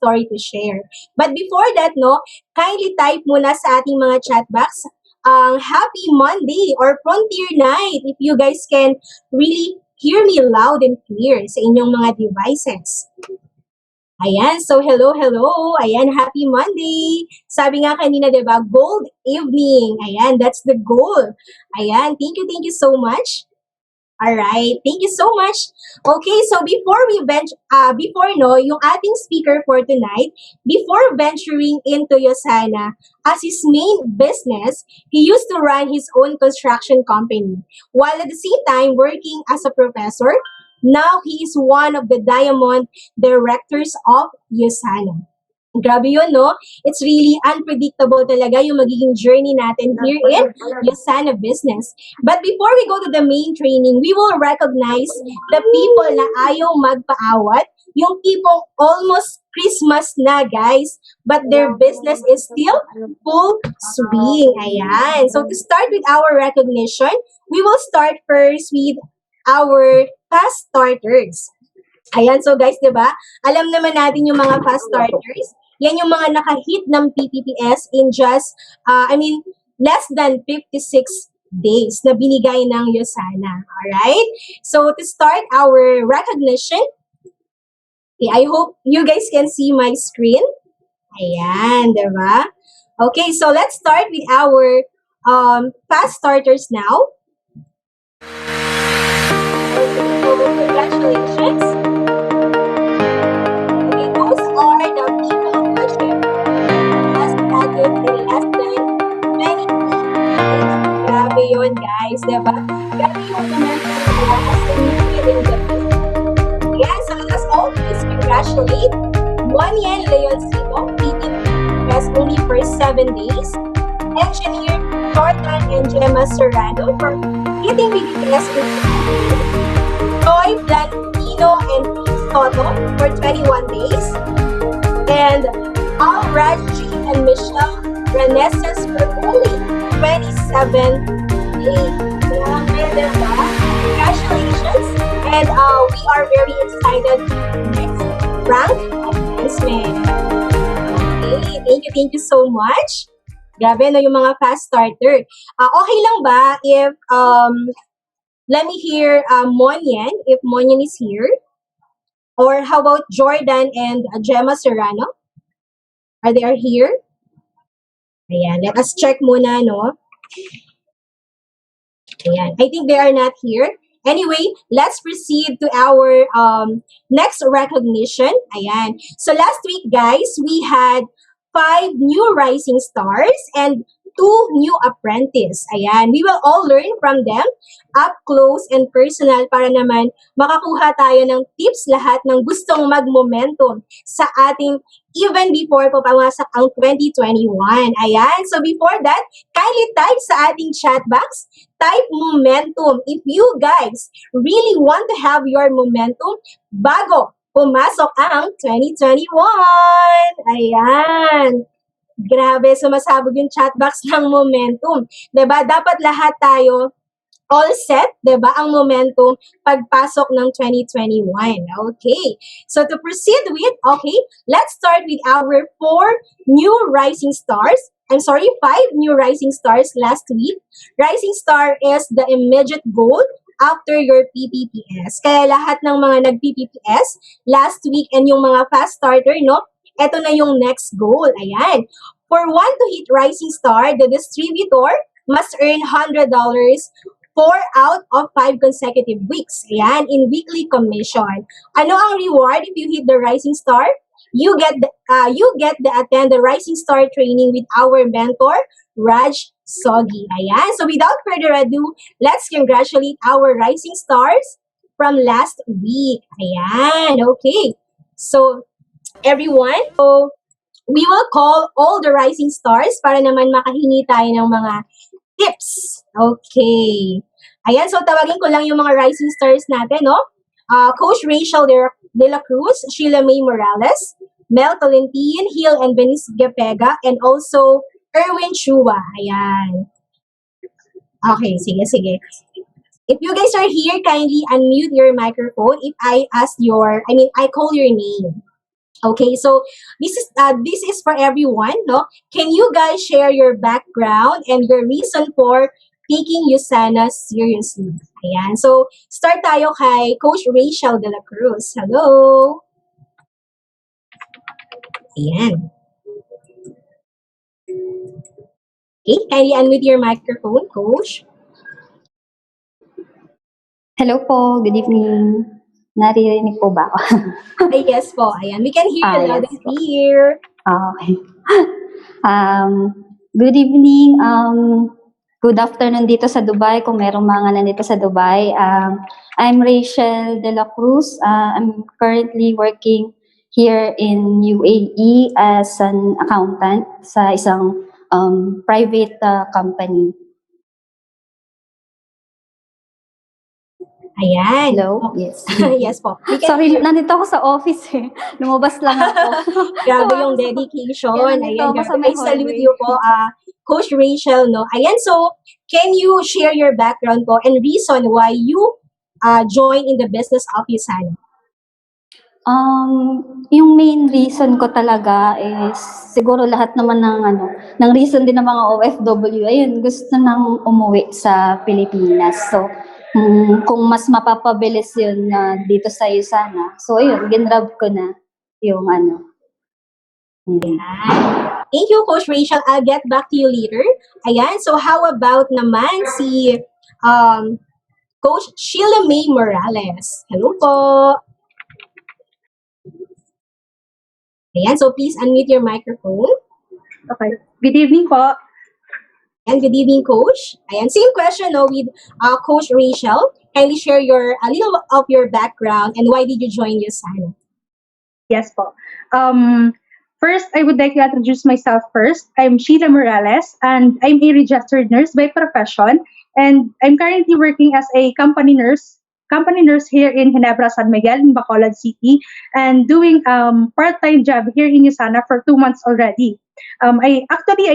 story to share. But before that, no, kindly type muna sa ating mga chat box ang happy Monday or frontier night if you guys can really hear me loud and clear sa inyong mga devices. Ayan, so hello, hello. Ayan, happy Monday. Sabi nga kanina, diba, gold evening. Ayan, that's the goal. Ayan, thank you so much. All right, thank you so much. Okay, so before yung ating speaker for tonight, before venturing into USANA, as his main business, he used to run his own construction company, while at the same time working as a professor. Now he is one of the diamond directors of USANA. Grabe yun, no? It's really unpredictable talaga yung magiging journey natin here in USANA business. But before we go to the main training, we will recognize the people na ayaw magpaawat, yung tipong almost Christmas na, guys, but their business is still full swing. Ayan. So to start with our recognition, we will start first with our fast starters. Ayan, so guys, diba? Alam naman natin yung mga fast starters. Yan yung mga naka-hit ng PPPS in just, less than 56 days na binigay ng USANA. Alright? So, to start our recognition, okay, I hope you guys can see my screen. Ayan, diba? Okay, so let's start with our fast starters now. Congratulations. Okay, those are the people who achieved less graduate in less than 20 days. Grabe yun, guys, diba? Grabe yung momentum nila kasi within the business. Yeah, so let us all please congratulate Juanian Leoncito, PPPS only for 7 days. Engineer Jordan and Gemma Serrano for hitting PPPS in 2 days. Joy Blandino and Soto for 21 days. And Al Rajji and Michelle Reneses for only 27 days. Grabe, diba? Congratulations. And we are very excited next rank announcement. Okay, thank you so much. Grabe, no, yung mga fast starter. Okay lang ba if let me hear Monian, if Monian is here. Or how about Jordan and Gemma Serrano? Are they here? Ayan, let us check muna, no? Ayan, I think they are not here. Anyway, let's proceed to our next recognition. Ayan. So last week, guys, we had 5 new rising stars and 2 new apprentices. Ayan. We will all learn from them up close and personal para naman makakuha tayo ng tips lahat ng gustong mag-momentum sa ating even before po pumasok ang 2021. Ayan. So before that, kindly type sa ating chat box, type momentum if you guys really want to have your momentum bago pumasok ang 2021. Ayan. Grabe, sumasabog yung chat box ng momentum. 'Di ba? Dapat lahat tayo all set, 'di ba? Ang momentum pagpasok ng 2021. Okay. So to proceed with, okay, let's start with our 4 new rising stars. 5 new rising stars last week. Rising star is the immediate goal after your PPPS. Kaya lahat ng mga nag-PPPS last week and yung mga fast starter, no? Ito na yung next goal. Ayan. For 1 to hit rising star, the distributor must earn $100 4 out of 5 consecutive weeks. Ayan, in weekly commission. Ano ang reward if you hit the rising star? You get the attend the rising star training with our mentor, Raj Sogi. Ayan. So without further ado, let's congratulate our rising stars from last week. Ayan. Okay. So everyone, so we will call all the rising stars para naman makahingi tayo ng mga tips. Okay. Ayan, so tawagin ko lang yung mga rising stars natin, no? Coach Rachel De La Cruz, Sheila May Morales, Mel Tolentine, Hill and Venice Gepega, and also Erwin Chua. Ayan. Okay, sige. If you guys are here, kindly unmute your microphone if I call your name. Okay, so this is for everyone, no? Can you guys share your background and your reason for taking USANA seriously? Ayan. So, start tayo kay Coach Rachel de la Cruz. Hello. Ayan. Okay, kindly unmute your microphone, Coach. Hello po, good evening. Naririnig po ba ako? Ay, yes po. Ayan, we can hear you loud Yes and po. clear. Okay. Um, Good evening. Good afternoon dito sa Dubai kung merong mga nandito sa Dubai. I'm Rachel de la Cruz. I'm currently working here in UAE as an accountant sa isang private company. Ayan. Hello? Yes. Yes po. We can Sorry, hear. nandito ako sa office eh. Lumabas lang ako. Grabe Gawa yung ko sa- dedication. Kaya nandito Ayan, ako grabe. sa may I salute hallway. you po, Coach Rachel, no? Ayan, so, can you share your background po and reason why you joined in the business of USANA? Yung main reason ko talaga is siguro lahat naman ng reason din ng mga OFW, ayun, gusto nang umuwi sa Pilipinas. So, kung mas mapapabilis yun dito sa USANA, so ayun, ginrab ko na yung Thank you, Coach Rachel. I'll get back to you later. Ayan, so how about naman si um, Coach Sheila May Morales? Hello po. Ayan, so please unmute your microphone. Okay. Good evening po. And good evening, Coach. Ayan, same question no, with Coach Rachel. Kindly share a little of your background and why did you join USANA? Yes po. First, I would like to introduce myself first. I'm Sheila Morales, and I'm a registered nurse by profession. And I'm currently working as a company nurse here in Ginebra, San Miguel, in Bacolod City, and doing part-time job here in USANA for 2 months already. I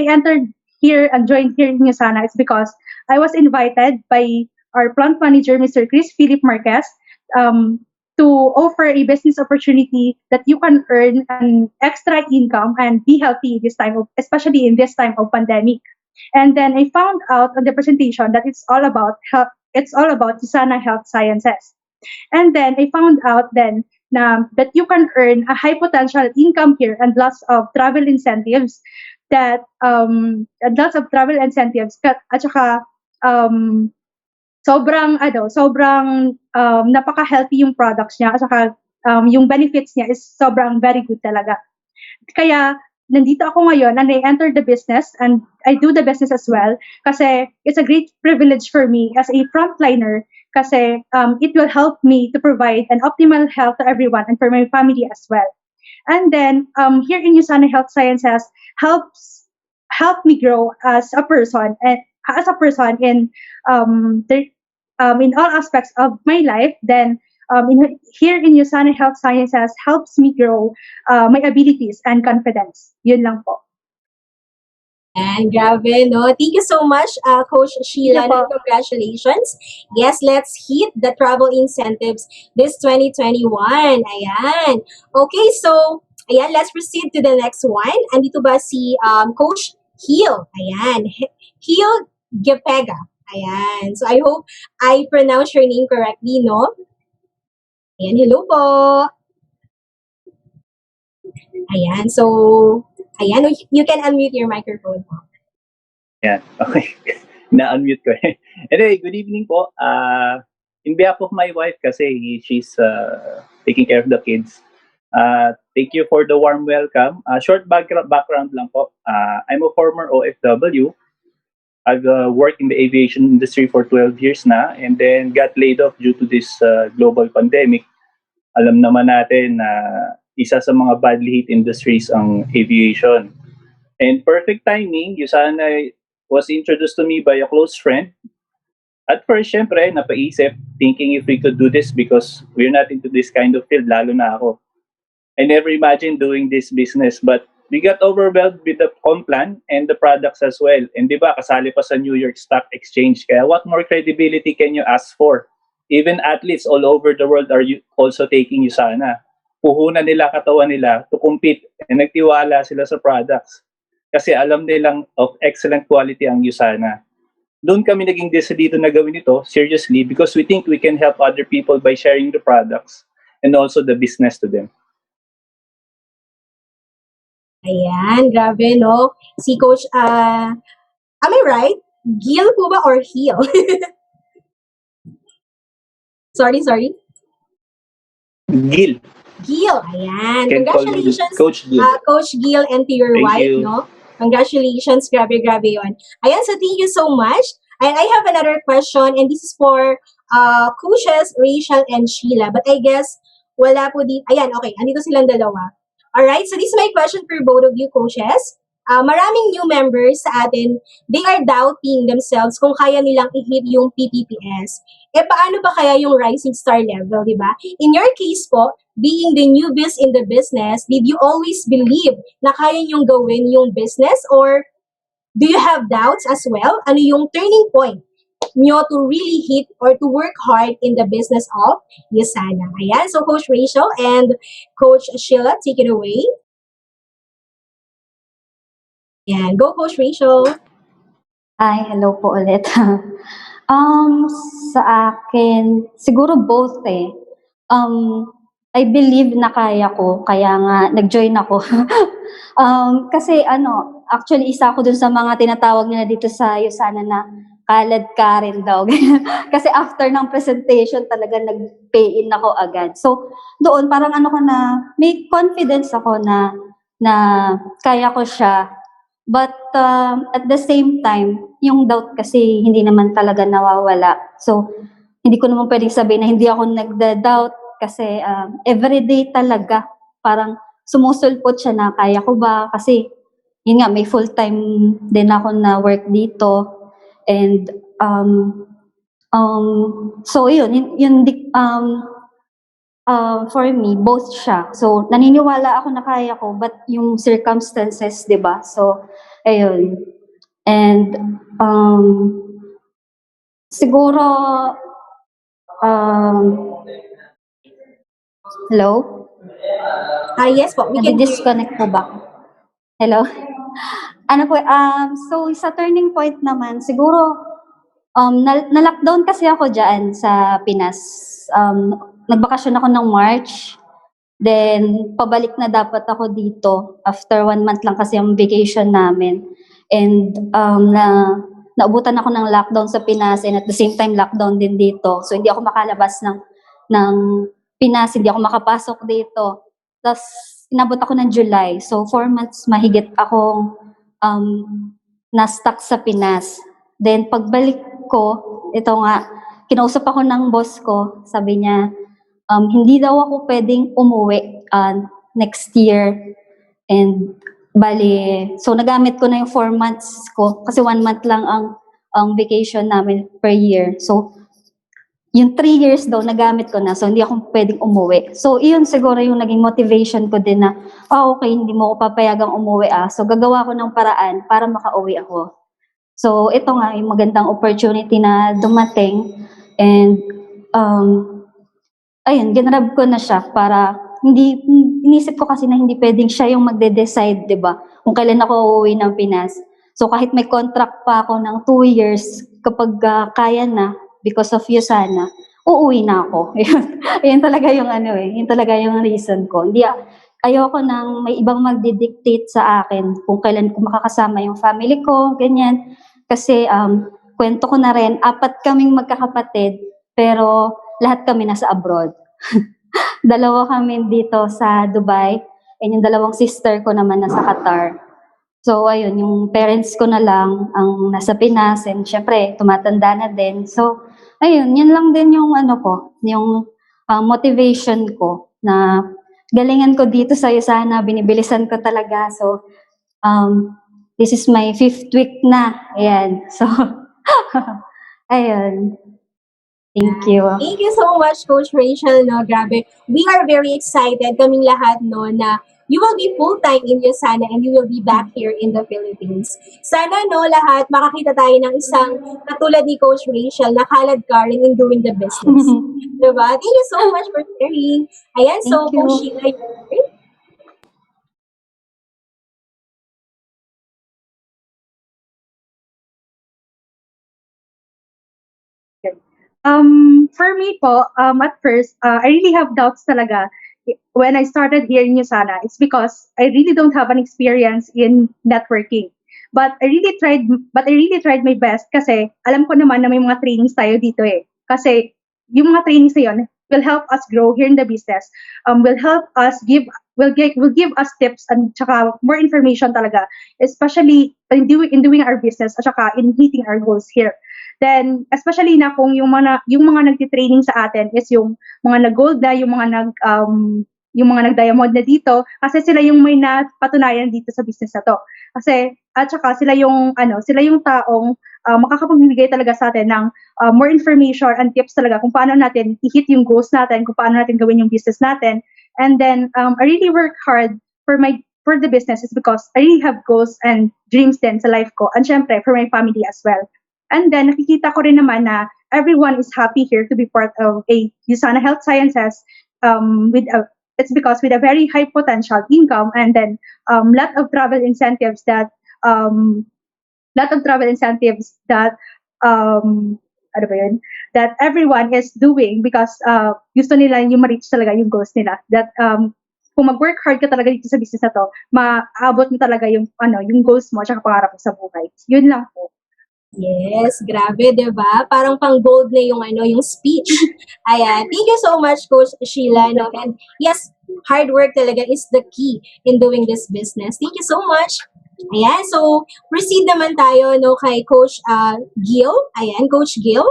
entered here and joined here in USANA. It's because I was invited by our plant manager, Mr. Chris Philip Marquez, um, to offer a business opportunity that you can earn an extra income and be healthy this time of, especially in this time of pandemic. And then I found out on the presentation that it's all about health. It's all about Usana Health Sciences. And then I found out then that you can earn a high potential income here and lots of travel incentives at saka sobrang napaka-healthy yung products niya at saka yung benefits niya is sobrang very good talaga. Kaya nandito ako ngayon and I entered the business and I do the business as well kasi it's a great privilege for me as a frontliner kasi it will help me to provide an optimal health to everyone and for my family as well. And then here in USANA Health Sciences help me grow as a person and as a person in all aspects of my life. Then here in USANA Health Sciences helps me grow my abilities and confidence. Yun lang po. And grabe, no? Thank you so much, Coach Sheila. Thank you po. And congratulations. Yes, let's hit the travel incentives this 2021. Ayan. Okay, so, ayan, let's proceed to the next one. Andito ba si Coach Heel? Ayan. Heel Gepega. Ayan. So, I hope I pronounce your name correctly, no? Ayan, hello po. Ayan, so, ayan, you can unmute your microphone po. Yeah, okay. Na-unmute ko eh. Anyway, good evening po. In behalf of my wife kasi she's taking care of the kids. Thank you for the warm welcome. Short background lang po. I'm a former OFW. I've worked in the aviation industry for 12 years na and then got laid off due to this global pandemic. Alam naman natin na isa sa mga badly hit industries ang aviation. And perfect timing, USANA was introduced to me by a close friend. At first, syempre, napaisip, thinking if we could do this because we're not into this kind of field, lalo na ako. I never imagined doing this business, but we got overwhelmed with the plan and the products as well. And di ba, kasali pa sa New York Stock Exchange. Kaya what more credibility can you ask for? Even athletes all over the world are also taking USANA. puhunan nila, katawan nila to compete, and nagtiwala sila sa products. Kasi alam nilang of excellent quality ang USANA. Doon kami naging decidido na gawin ito seriously because we think we can help other people by sharing the products and also the business to them. Ayan, grabe, no? Si Coach, am I right? Gil po ba or Heel? sorry. Gil, Gil, ayan. can call me Congratulations, Coach Gil. Coach Gil, and to your Thank wife, you. no? Congratulations, grabe yun. Ayan, so thank you so much. And I have another question, and this is for coaches Rachel and Sheila. But I guess, wala po di... Ayan, okay, andito silang dalawa. Alright, so this is my question for both of you, coaches. Maraming new members sa atin, they are doubting themselves kung kaya nilang i-hit yung PPPS. Paano ba kaya yung rising star level, di ba? In your case po, being the newbies in the business, did you always believe na kaya niyong gawin yung business, or do you have doubts as well? Ano yung turning point nyo to really hit or to work hard in the business of USANA? Ayan, so Coach Rachel and Coach Sheila, take it away. Ayan, go Coach Rachel. Hi, hello po ulit. Sa akin, siguro both eh. I believe na kaya ko, kaya nga nag-join ako. Kasi actually isa ako dun sa mga tinatawag nila dito sa USANA na kalad ka rin daw. Kasi after ng presentation talaga nag-pay in ako agad. So doon parang ko na, may confidence ako na kaya ko siya. But at the same time, yung doubt kasi hindi naman talaga nawawala. So, hindi ko naman pwedeng sabihin na hindi ako nagda-doubt kasi everyday talaga parang sumusulpot siya na kaya ko ba? Kasi yun nga, may full-time din ako na work dito. And so yun for me, both siya. So, naniniwala ako na kaya ko, but yung circumstances, di ba? So, ayun. And, siguro, hello? Yes po, we can hear you. Nadi-disconnect po ba? Hello? So, sa turning point naman, siguro, na-lockdown kasi ako dyan sa Pinas. Nagbakasyon ako ng March. Then, pabalik na dapat ako dito. After 1 month lang kasi ang vacation namin. And, naubutan ako ng lockdown sa Pinas and at the same time lockdown din dito. So, hindi ako makalabas ng Pinas, hindi ako makapasok dito. Tapos, inabot ako ng July. So, 4 months mahigit akong na-stuck sa Pinas. Then, pagbalik ko, ito nga, kinausap ako ng boss ko, sabi niya, hindi daw ako pwedeng umuwi next year. And, so nagamit ko na yung 4 months ko, kasi 1 month lang ang vacation namin per year. So, yung 3 years daw, nagamit ko na, so hindi ako pwedeng umuwi. So, iyon siguro yung naging motivation ko din na, okay, hindi mo ako papayagang umuwi so gagawa ko ng paraan para makauwi ako. So, ito nga, yung magandang opportunity na dumating. And, ayun, ginrab ko na siya para inisip ko kasi na hindi pwedeng siya yung magde-decide, di ba? Kung kailan ako uuwi ng Pinas. So, kahit may contract pa ako ng 2 years, kapag kaya na, because of USANA, uuwi na ako. Ayun talaga yung yun talaga yung reason ko. Ayoko nang may ibang magdidictate sa akin kung kailan ko makakasama yung family ko, ganyan. Kasi kwento ko na rin, 4 kaming magkakapatid, pero lahat kami nasa abroad. 2 kami dito sa Dubai, and yung 2 sister ko naman nasa Qatar. So ayun, yung parents ko na lang ang nasa Pinas, and syempre tumatanda na din. So ayun, yun lang din yung yung motivation ko na galingan ko dito sa USANA, binibilisan ko talaga. So, this is my 5th week na. Ayan. So, ayun. Thank you. Thank you so much, Coach Rachel, no? Grabe. We are very excited, kaming lahat, no, na you will be full-time in USANA and you will be back here in the Philippines. Sana no, lahat makakita tayo ng isang katulad ni Coach Rachel na kalad ka rin in doing the business. Diba? Thank you so much for sharing. Ayan, so Thank Coach you. Sheila, your turn. For me po, at first, I really have doubts talaga when I started here in USANA. It's because I really don't have an experience in networking. But I really tried my best kasi alam ko naman na may mga trainings tayo dito eh. Kasi yung mga trainings na yun will help us grow here in the business. Will help us will give us tips and tsaka more information talaga, especially in doing our business at tsaka in hitting our goals here. Then, especially na kung yung mga nagti-training sa atin is yung mga nag-gold na, yung mga nag-diamond na dito, kasi sila yung may napatunayan dito sa business na to. Kasi, at saka sila yung taong makakapagbibigay talaga sa atin ng more information and tips talaga kung paano natin i-hit yung goals natin, kung paano natin gawin yung business natin. And then, I really work hard for the business is because I really have goals and dreams din sa life ko. And syempre, for my family as well. And then, nakikita ko rin naman na everyone is happy here to be part of a USANA Health Sciences it's because with a very high potential income and then lot of travel incentives um, ano ba yun? That everyone is doing because gusto nila yung ma-reach talaga yung goals nila. That kung mag-work hard ka talaga dito sa business na to, maabot mo talaga yung goals mo at pangarap mo sa buhay. Yun lang po. Yes, grabe, 'di ba? Parang pang-gold na yung speech. Ayan. Thank you so much, Coach Sheila, no? And yes, hard work talaga is the key in doing this business. Thank you so much. Ayan, so proceed naman tayo no kay Coach Gil. Ayan, Coach Gil.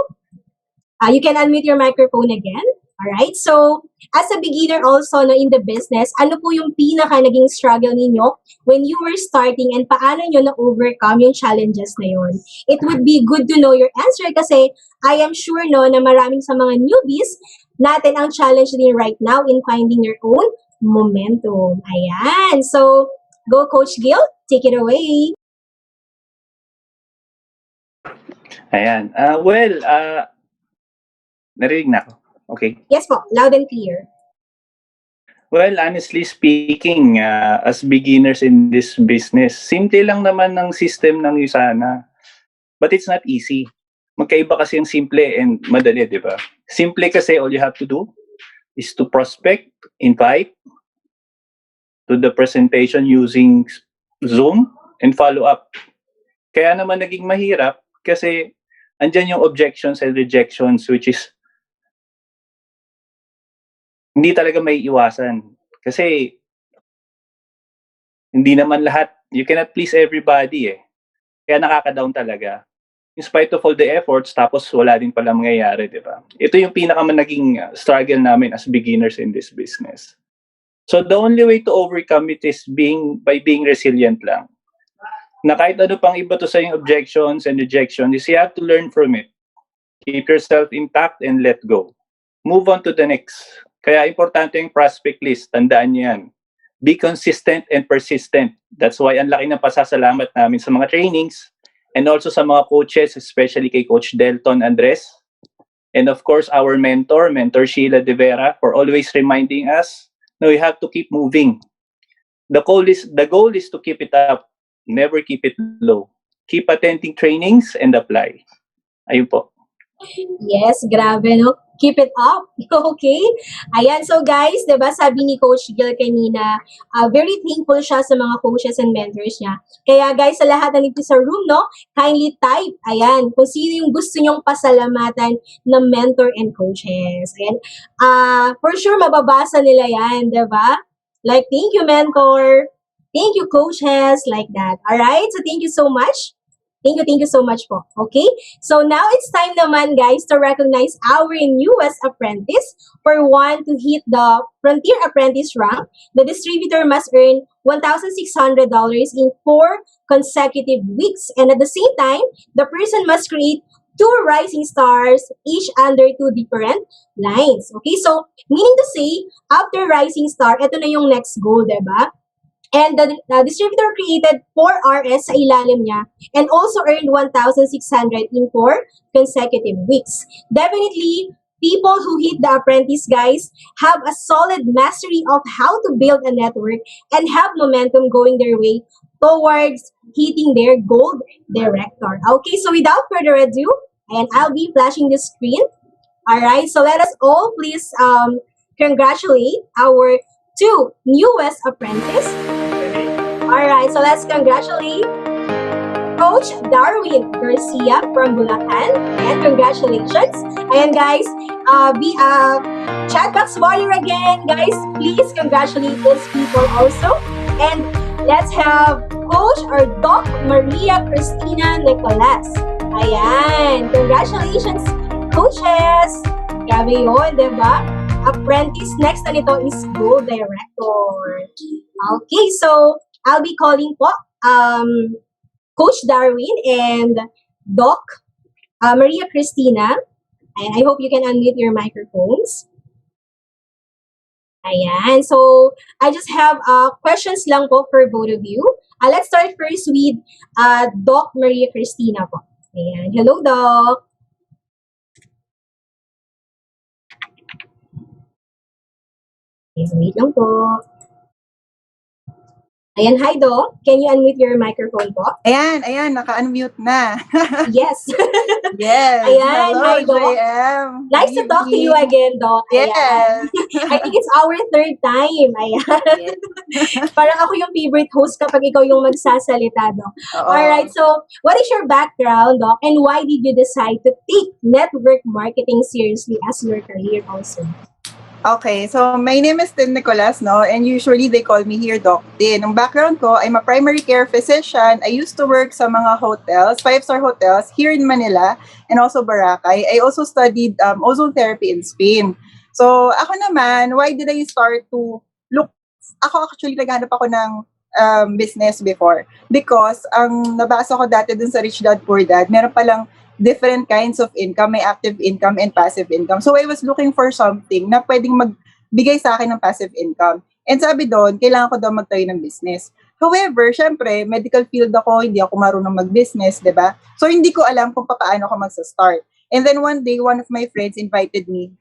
You can unmute your microphone again. Alright, so as a beginner also no, in the business, ano po yung pinaka naging struggle ninyo when you were starting and paano nyo na-overcome yung challenges na yun? It would be good to know your answer kasi I am sure no, na maraming sa mga newbies natin ang challenge din right now in finding your own momentum. Ayan, so go Coach Gil, take it away. Ayan. Narinig na ako. Okay. Yes po, loud and clear. Well, honestly speaking, as beginners in this business, simple lang naman ng system ng USANA. But it's not easy. Magkaiba kasi yung simple and madali, di ba? Simple kasi all you have to do is to prospect, invite to the presentation using Zoom, and follow up. Kaya naman naging mahirap kasi andyan yung objections and rejections which is hindi talaga may iwasan. Kasi hindi naman lahat, you cannot please everybody eh. Kaya nakaka-down talaga. In spite of all the efforts, tapos wala din pala mangyayari, di ba? Ito yung naging struggle namin as beginners in this business. So the only way to overcome it is by being resilient lang. Na kahit ano pang iba to sa yung objections and rejections, is you have to learn from it. Keep yourself intact and let go. Move on to the next. Kaya importante yung prospect list. Tandaan niyo yan. Be consistent and persistent. That's why ang laki ng pasasalamat namin sa mga trainings and also sa mga coaches, especially kay Coach Delton Andres. And of course, our Mentor Sheila De Vera, for always reminding us, no, we have to keep moving. The goal is to keep it up. Never keep it low. Keep attending trainings and apply. Ayun po. Yes, grabe, no? Keep it up. Okay? Ayan, so guys, diba, sabi ni Coach Gil kanina, very thankful siya sa mga coaches and mentors niya. Kaya guys, sa lahat na nito sa room, no, kindly type, ayan, kung sino yung gusto nyong pasalamatan na mentor and coaches. Ayan. For sure, mababasa nila yan, diba? Like, thank you, mentor. Thank you, coaches, like that. Alright? So, thank you so much. Thank you so much po. Okay? So now it's time naman guys to recognize our newest apprentice. For one to hit the Frontier Apprentice rank, the distributor must earn $1,600 in 4 consecutive weeks. And at the same time, the person must create 2 rising stars, each under 2 different lines. Okay? So, meaning to say, after rising star, ito na yung next goal, diba? And the distributor created 4 RS sa ilalim niya and also earned 1,600 in 4 consecutive weeks. Definitely, people who hit the apprentice, guys, have a solid mastery of how to build a network and have momentum going their way towards hitting their gold director. Okay, so without further ado, and I'll be flashing the screen. All right, so let us all please congratulate our two newest apprentice. All right, so let's congratulate Coach Darwin Garcia from Bulacan. And congratulations. And guys, be a chatbox warrior again, guys. Please congratulate these people also. And let's have Coach or Doc Maria Cristina Nicolas. Ayan. Congratulations, coaches. Grabe yun, di ba? Apprentice next na nito is Gold Director. Okay, so I'll be calling po Coach Darwin and Doc Maria Cristina. And I hope you can unmute your microphones. Ayan. So, I just have questions lang po for both of you. Let's start first with Doc Maria Cristina po. Ayan. Hello, Doc. Okay, so wait lang po. Ayan, hi, Doc. Can you unmute your microphone po? Ayan, naka-unmute na. Yes. Yes. Ayan, Hello, hi, Doc. JM. Nice to talk to you again, Doc. Ayan. Yes. I think it's our third time. Ayan. Yes. Parang ako yung favorite host kapag ikaw yung magsasalita, Doc. Oo. Alright, so what is your background, Doc? And why did you decide to take network marketing seriously as your career also? Okay, so my name is Tin Nicolas, no? And usually they call me here Doc Tin. Ang background ko, I'm a primary care physician. I used to work sa mga hotels, 5-star hotels here in Manila and also Boracay. I also studied ozone therapy in Spain. So ako naman, why did I start to look? Ako actually naghanap ako ng business before. Because ang nabasa ko dati dun sa Rich Dad Poor Dad, meron palang different kinds of income, may active income and passive income. So I was looking for something na pwedeng magbigay sa akin ng passive income. And sabi doon, kailangan ko daw magtayo ng business. However, syempre, medical field ako, hindi ako marunong mag-business, di ba? So hindi ko alam kung paano ako magsa-start. And then one day, one of my friends invited me.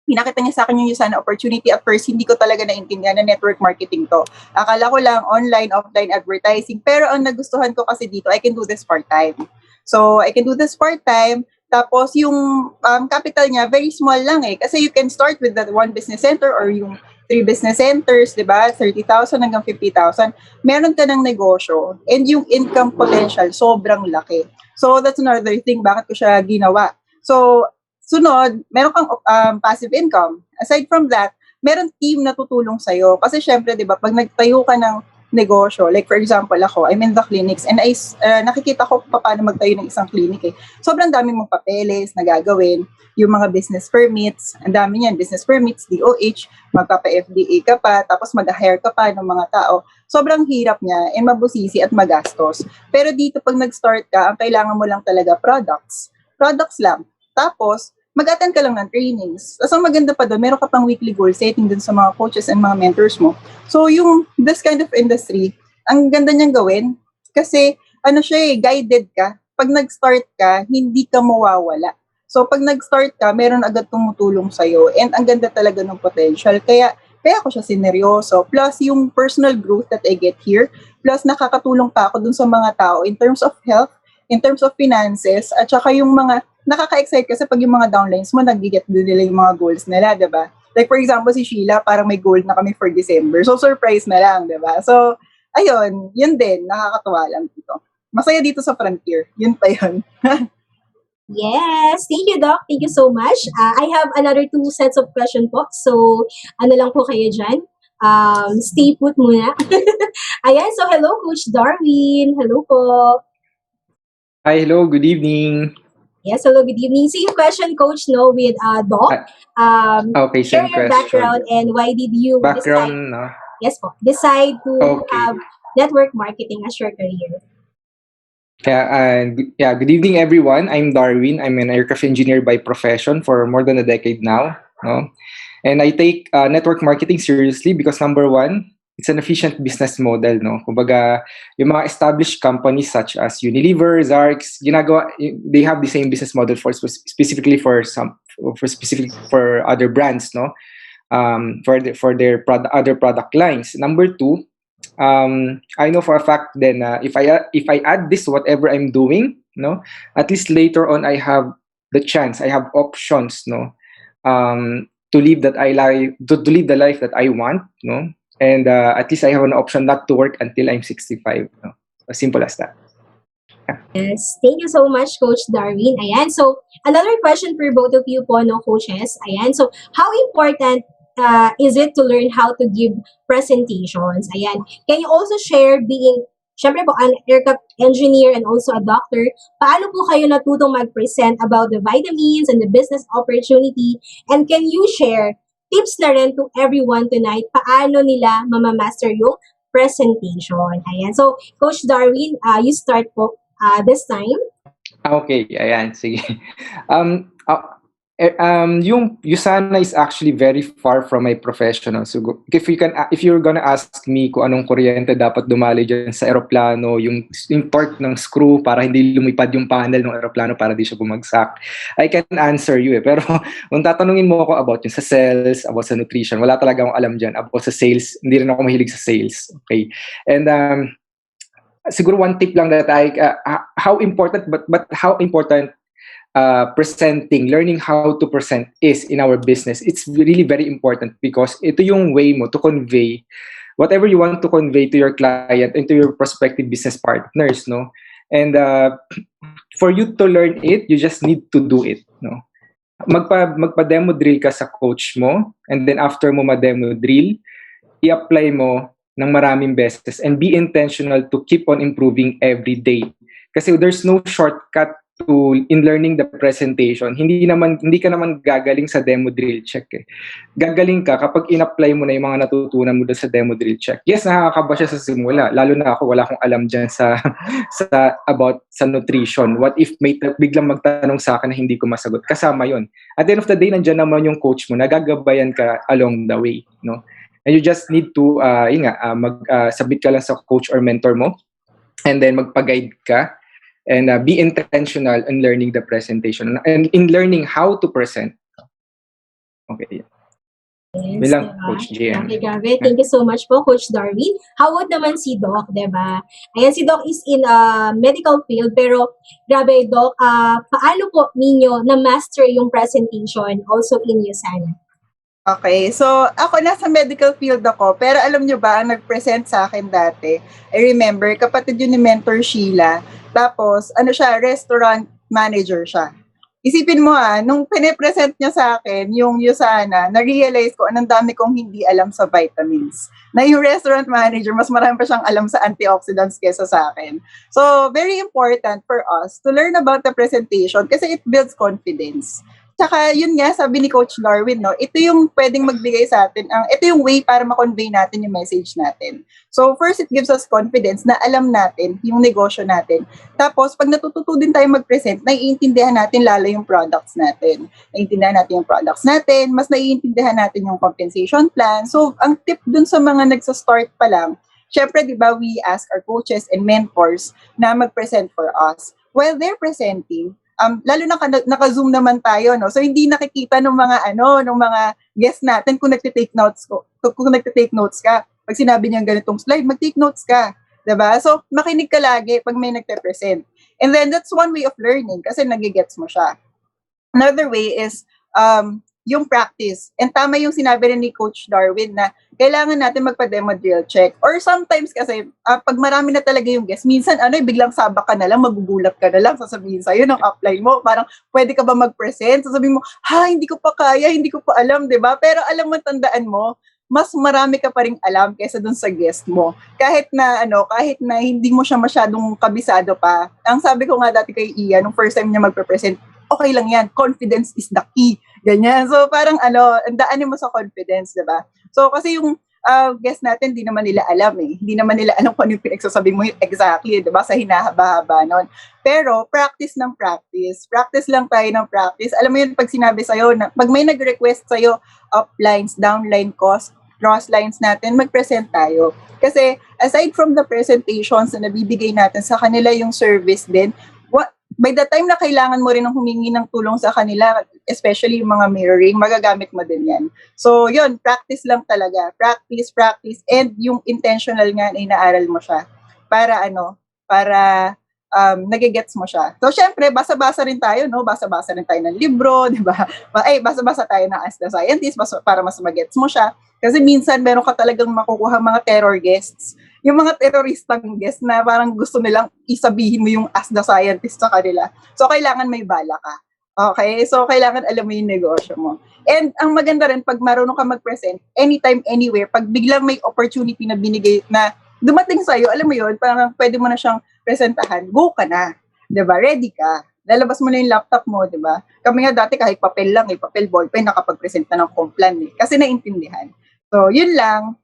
Pinakita niya sa akin yung USANA opportunity. At first, hindi ko talaga naintindihan na network marketing to. Akala ko lang online, offline advertising. Pero ang nagustuhan ko kasi dito, I can do this part-time. So, I can do this part-time. Tapos, yung capital niya, very small lang eh. Kasi you can start with that one business center or yung 3 business centers, di ba? 30,000 hanggang 50,000. Meron ka ng negosyo. And yung income potential, sobrang laki. So, that's another thing. Bakit ko siya ginawa? So, sunod, meron kang passive income. Aside from that, meron team na tutulong sa'yo. Kasi syempre, di ba, pag nagtayo ka ng negosyo, like for example ako, I'm in the clinics and nakikita ko paano magtayo ng isang clinic eh. Sobrang daming mong papeles na gagawin, yung mga business permits, ang dami niyan, business permits, DOH, magpapa-FDA ka pa, tapos mag-hire ka pa ng mga tao. Sobrang hirap niya and mabusisi at magastos. Pero dito pag nag-start ka, ang kailangan mo lang talaga products. Products lang. Tapos, mag-attend ka lang ng trainings. Tapos ang maganda pa doon, meron ka pang weekly goal setting dun sa mga coaches and mga mentors mo. So yung this kind of industry, ang ganda niyang gawin kasi siya guided ka. Pag nag-start ka, hindi ka mawawala. So pag nag-start ka, meron agad tumutulong sa'yo and ang ganda talaga ng potential. Kaya ako siya sineryoso. Plus yung personal growth that I get here, plus nakakatulong pa ako dun sa mga tao in terms of health, in terms of finances, at saka yung mga nakaka-excite kasi pag yung mga downlines mo, nag-get din nila yung mga goals nila, diba? Like for example, si Sheila, parang may goal na kami for December. So, surprise na lang, diba? So, ayun, yun din, nakakatuwa lang dito. Masaya dito sa Frontier. Yun pa yun. Yes, thank you, Doc. Thank you so much. I have another 2 sets of question po. So, ano lang po kayo dyan? Stay put muna. Ayan, so hello, Coach Darwin. Hello po. Hi, hello, good evening. Yes, hello, good evening. Same question, Coach, no, with Doc. Okay, Share same your question. background and why did you Background, no? decide to Okay. have network marketing as your career? Good evening, everyone. I'm Darwin. I'm an aircraft engineer by profession for more than a decade now. No? And I take network marketing seriously because number one, it's an efficient business model, no? Kumbaga, yung mga established companies such as Unilever, Zarx, they have the same business model specifically for other brands, no? For their other product lines. Number two, I know for a fact then if I add this to whatever I'm doing, no, at least later on I have I have options, no, to live to live the life that I want, no, and at least I have an option not to work until I'm 65, no, as simple as that. Yes, thank you so much, Coach Darwin. Ayan, so another question for both of you po, no, coaches. Ayan, so how important is it to learn how to give presentations? Ayan, can you also share being, syempre po, an aircraft engineer and also a doctor, paano po kayo natutong mag-present about the vitamins and the business opportunity? And can you share tips na rin to everyone tonight, paano nila mamamaster yung presentation? Ayan, so Coach Darwin, you start po this time. Okay, ayan, sige. Yung USANA is actually very far from my professional. So if you're gonna ask me kung anong kuryente dapat dumali dyan sa eroplano, yung torque ng screw para hindi lumipad yung panel ng eroplano para di siya bumagsak, I can answer you eh. Pero kung tatanungin mo ako about yung sa sales, about sa nutrition, wala talaga akong alam dyan. About sa sales, hindi rin ako mahilig sa sales. Okay? And siguro one tip lang that how important learning how to present is in our business. It's really very important because ito yung way mo to convey whatever you want to convey to your client and to your prospective business partners, no? And for you to learn it, you just need to do it, no? Magpa-demo drill ka sa coach mo, and then after mo ma-demo drill, i-apply mo ng maraming beses and be intentional to keep on improving every day. Kasi there's no shortcut in learning the presentation. Hindi ka naman gagaling sa demo drill check eh. Gagaling ka kapag in-apply mo na yung mga natutunan mo doon sa demo drill check. Yes, nakakaba siya sa simula. Lalo na ako, wala akong alam dyan about sa nutrition. What if may biglang magtanong sa akin na hindi ko masagot? Kasama yon. At the end of the day, nandiyan naman yung coach mo, nagagabayan ka along the way, no? And you just need to submit ka lang sa coach or mentor mo, and then magpa-guide ka, and be intentional in learning the presentation and in learning how to present. Okay. Yes, Bilang diba? Coach JM. Okay, grabe. Thank you so much po, Coach Darwin. How about naman si Doc, diba? Ayan, si Doc is in a medical field, pero grabe, Doc, paano po ninyo na-master yung presentation also in USANA? Okay, so ako nasa medical field ako, pero alam nyo ba, ang nag-present sa akin dati, I remember, kapatid yun ni Mentor Sheila, tapos siya, restaurant manager siya. Isipin mo nung pinipresent niya sa akin, yung USANA, na-realize ko anong dami kong hindi alam sa vitamins. Na yung restaurant manager, mas marami pa siyang alam sa antioxidants kesa sa akin. So, very important for us to learn about the presentation kasi it builds confidence. Tsaka yun nga, sabi ni Coach Darwin, no, ito yung pwedeng magbigay sa atin, ito yung way para ma-convey natin yung message natin. So first, it gives us confidence na alam natin yung negosyo natin. Tapos, pag natututo din tayo mag-present, naiintindihan natin lalo yung products natin. Naiintindihan natin yung products natin, mas naiintindihan natin yung compensation plan. So, ang tip dun sa mga nagsa-start pa lang, syempre, di ba, we ask our coaches and mentors na mag-present for us. While they're presenting, lalo na naka-zoom naman tayo, no? So hindi nakikita ng mga ng mga guests natin kung nagte-take notes ka. Pag sinabi niya ganitong slide, mag-take notes ka, 'di ba? So makinig ka lagi pag may nagte-present. And then that's one way of learning kasi nagigets mo siya. Another way is yung practice. And tama yung sinabi rin ni Coach Darwin na kailangan natin magpa-demo drill check. Or sometimes kasi, pag marami na talaga yung guest, minsan biglang sabak ka na lang, magugulat ka na lang, sasabihin sa'yo ng upline mo, parang pwede ka ba mag-present? Sasabihin mo, hindi ko pa kaya, hindi ko pa alam, di ba? Pero alam mo, tandaan mo, mas marami ka pa rin alam kaysa dun sa guest mo. Kahit na hindi mo siya masyadong kabisado pa. Ang sabi ko nga dati kay Ian, nung first time niya magpe-present, okay lang yan, confidence is the key. Ganyan. So, parang daanin mo sa confidence, diba? So, kasi yung guest natin, hindi naman nila alam eh. Hindi naman nila alam kung ano yung pinagsasabi mo exactly, diba? Sa hinahaba-haba nun. Pero, practice ng practice. Practice lang tayo ng practice. Alam mo yun, pag sinabi sa'yo, pag may nag-request sa'yo, uplines, downline cost, cross lines natin, mag-present tayo. Kasi aside from the presentations na nabibigay natin sa kanila, yung service din, by the time na kailangan mo rin ng humingi ng tulong sa kanila, especially yung mga mirroring, magagamit mo din yan. So, yun, practice lang talaga. Practice, and yung intentional nga na inaaral mo siya para nagigets mo siya. So, syempre, basa-basa rin tayo, no? Basa-basa rin tayo ng libro, di ba? Basa-basa tayo ng Ask the Scientist para mas magets mo siya. Kasi minsan, meron ka talagang makukuha mga terror guests. Yung mga terroristang guests na parang gusto nilang isabihin mo yung Ask the Scientist sa kanila. So, kailangan may bala ka. Okay? So, kailangan alam mo yung negosyo mo. And ang maganda rin, pag marunong ka mag-present, anytime, anywhere, pag biglang may opportunity na binigay na dumating sa'yo, alam mo yun, parang pwede mo na siyang presentahan, go ka na. 'Di ba? Ready ka. Lalabas mo na yung laptop mo, 'di ba? Kami nga dati kahit papel lang, papel ballpen, nakapag-present na ng complan kasi naintindihan. So, yun lang.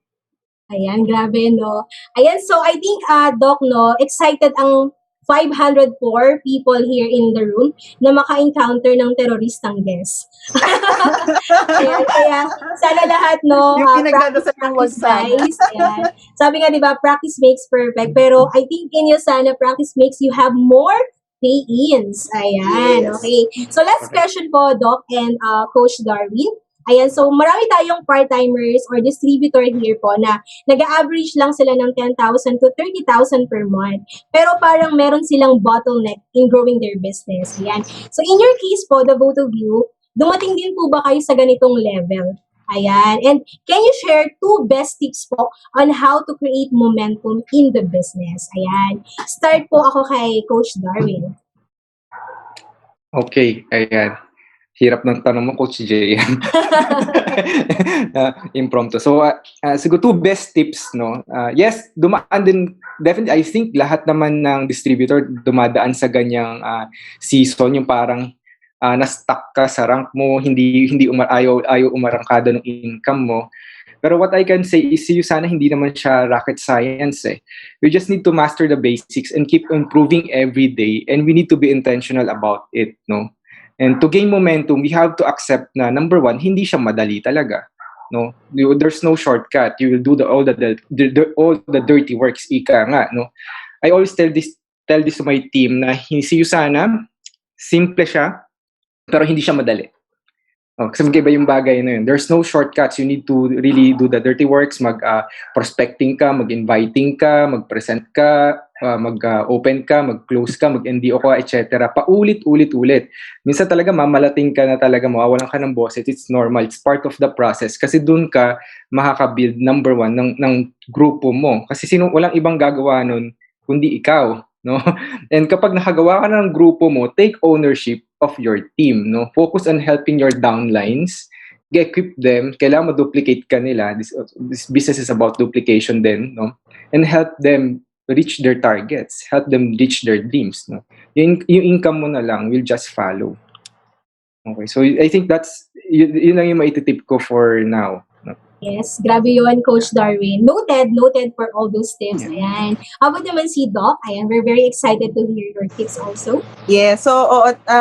Ayan, grabe, no? Ayan, so I think, Doc, no, excited ang 504 people here in the room na maka-encounter ng teroristang guest. Ayan, kaya sana lahat, no, Yung pinagdadasal ng practice, USANA. guys. Ayan. Sabi nga, di ba, practice makes perfect. Pero I think in USANA, practice makes you have more pay-ins. Ayan, Yes. okay. So last question po, Doc and Coach Darwin. Ayan, so marami tayong part-timers or distributor here po na nag-average lang sila ng 10,000 to 30,000 per month. Pero parang meron silang bottleneck in growing their business. Ayan. So in your case po, the both of you, dumating din po ba kayo sa ganitong level? Ayan. And can you share 2 best tips po on how to create momentum in the business? Ayan. Start po ako kay Coach Darwin. Okay, ayan. Hirap ng tanong mo, Coach Jay. Impromptu. So, siguro 2 best tips, no? Yes, dumaan din, definitely, I think lahat naman ng distributor dumadaan sa ganyang season, yung parang na-stuck ka sa rank mo, ayaw umarangkada ng income mo. Pero what I can say is, sana hindi naman siya rocket science eh. We just need to master the basics and keep improving every day, and we need to be intentional about it, no? And to gain momentum, we have to accept na number 1, hindi siya madali talaga. No, there's no shortcut. You will do all the dirty works, ika nga. No, I always tell this to my team na si USANA, simple siya, pero hindi siya madali. Kasi magkaiba yung bagay na yun. There's no shortcuts. You need to really do the dirty works, mag-prospecting ka, mag-inviting ka, mag-present ka, mag-open ka, mag-close ka, mag-NDO ka, etc. Paulit-ulit-ulit. Minsan talaga mamalating ka na talaga, mawawalan ka ng boses. It's normal. It's part of the process. Kasi dun ka makaka-build number 1 ng grupo mo. Kasi walang ibang gagawa nun kundi ikaw. No? And kapag nakagawa ka ng grupo mo, take ownership of your team. No? Focus on helping your downlines. Equip them. Kailangan ma-duplicate ka nila. This business is about duplication din. No? And help them reach their targets. Help them reach their dreams. No? Yung income mo na lang will just follow. Okay, so I think yun lang yung maititip ko for now. No? Yes, grabe yun, Coach Darwin. Noted for all those tips. Ayan. How about naman si Doc? Ayan, we're very excited to hear your tips also. Yeah, so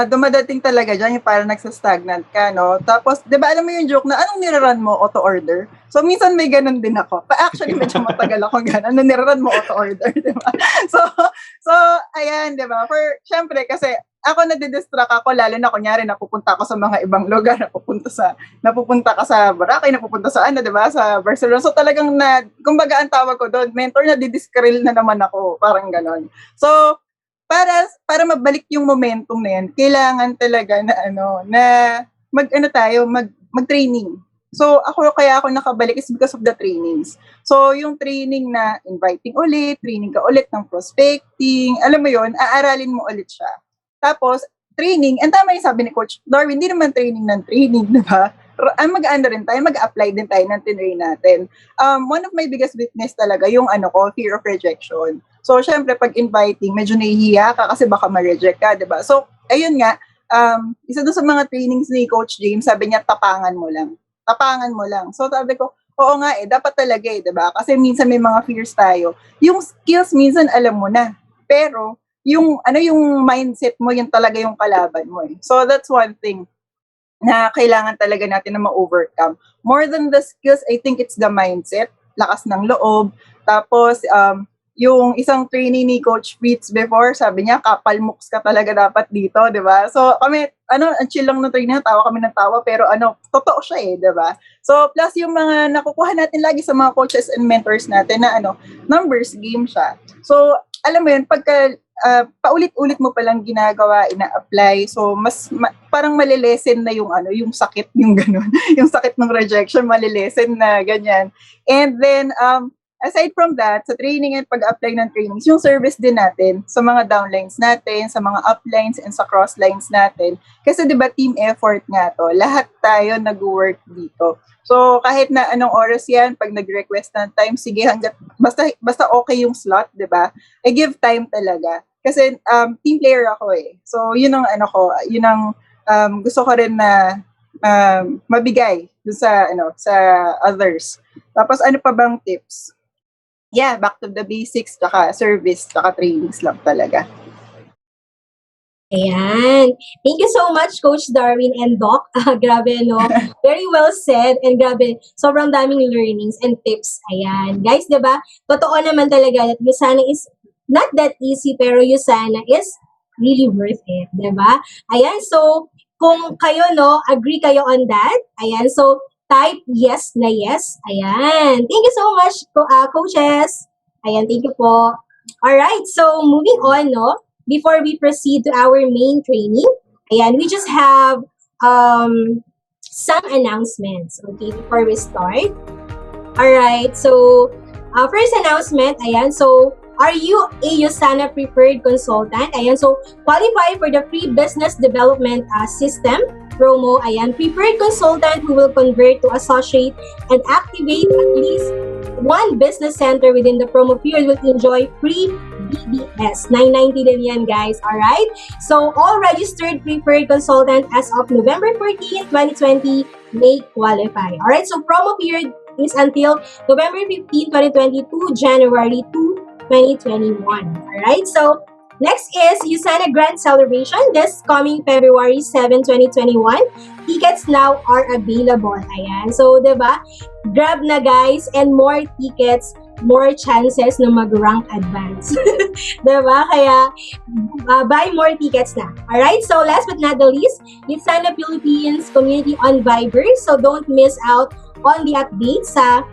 dumadating talaga dyan yung parang nagsastagnant ka, no? Tapos, di ba alam mo yung joke na anong nirarun mo? Auto-order? So, minsan may ganun din ako. Actually, medyo matagal ako ganun. Ano nirarun mo? Auto-order, di ba? So, ayan, di ba? Syempre, kasi ako nadidistract ako, lalo na kunyari napupunta ako sa mga ibang lugar, napupunta ka sa Boracay, napupunta sa di ba, sa Barcelona. So talagang kumbaga ang tawag ko doon, mentor, nadidiskril na naman ako, parang ganon. So, para mabalik yung momentum na yan, kailangan talaga na mag-training. So, kaya ako nakabalik is because of the trainings. So, yung training na inviting ulit, training ka ulit ng prospecting, alam mo yon, aaralin mo ulit siya. Tapos, training, and tama yung sabi ni Coach Darwin, hindi naman training ng training, di ba? Mag-ano rin tayo, mag-apply din tayo ng tinrain natin. One of my biggest weakness talaga, yung fear of rejection. So, syempre, pag inviting, medyo nahihiya ka kasi baka ma-reject ka, di ba? So, ayun nga, isa doon sa mga trainings ni Coach James, sabi niya, tapangan mo lang. Tapangan mo lang. So, sabi ko, oo nga dapat talaga di ba? Kasi minsan may mga fears tayo. Yung skills, minsan alam mo na. Pero, yung mindset mo, yun talaga yung kalaban mo So, that's one thing. na kailangan talaga natin na ma-overcome. More than the skills, I think it's the mindset, lakas ng loob. Tapos, yung isang trainee ni Coach Fritz before, sabi niya, kapal mooks ka talaga dapat dito, di ba? So, kami, ang chill lang ng training, tawa kami ng tawa, pero totoo siya di ba? So, plus yung mga nakukuha natin lagi sa mga coaches and mentors natin na numbers game siya. So, alam mo yun, pagka paulit-ulit mo palang ginagawa, ina-apply, so parang malilesen na yung sakit, yung ganun, yung sakit ng rejection, malilesen na ganyan. And then, aside from that, sa training and pag-apply ng trainings, yung service din natin sa mga downlines natin, sa mga uplines and sa crosslines natin. Kasi diba team effort nga to, lahat tayo nag-work dito. So kahit na anong oras yan, pag nag-request ng time, sige hanggat, basta okay yung slot, diba? I give time talaga. Kasi team player ako So yun ang yun ang gusto ko rin na mabigay dun sa others. Tapos ano pa bang tips? Yeah, back to the basics, tsaka service, tsaka trainings lang talaga. Ayan. Thank you so much, Coach Darwin and Doc. Grabe, no? Very well said. And grabe, sobrang daming learnings and tips. Ayan. Guys, diba? Totoo naman talaga that USANA is not that easy, pero USANA is really worth it. Diba? Ayan. So, kung kayo, no, agree kayo on that. Ayan. So, type yes na yes. Ayan. Thank you so much, coaches. Ayan. Thank you po. Alright. So, moving on, no? Before we proceed to our main training, ayan, we just have some announcements, okay, before we start. Alright, so, first announcement, ayan, so, are you a USANA preferred consultant? Ayan, so, qualify for the free business development system promo, ayan, preferred consultant who will convert to associate and activate at least one business center within the promo period will enjoy free BBS. 990 din yan, guys. Alright? So, all registered preferred consultant as of November 14, 2020 may qualify. Alright? So, promo period is until November 15, 2022, January 2, 2021. Alright? So, next is USANA Grand Celebration this coming February 7, 2021. Tickets now are available. Ayan. So, diba? Grab na, guys, and more tickets, more chances na mag-rank advance. Diba? Kaya, buy more tickets na. Alright? So, last but not the least, USANA Philippines community on Viber. So, don't miss out on the updates sa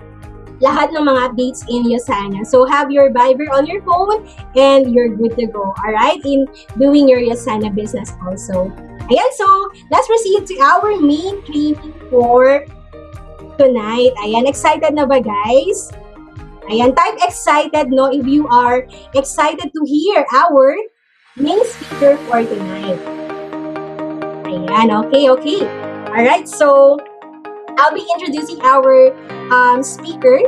lahat ng mga updates in USANA. So, have your Viber on your phone and you're good to go. Alright? In doing your USANA business also. Ayan, so, let's proceed to our main training for tonight. Ayan, excited na ba, guys? Ayan, type excited, no, if you are excited to hear our main speaker for tonight. Ayan, okay. Alright, so, I'll be introducing our speaker.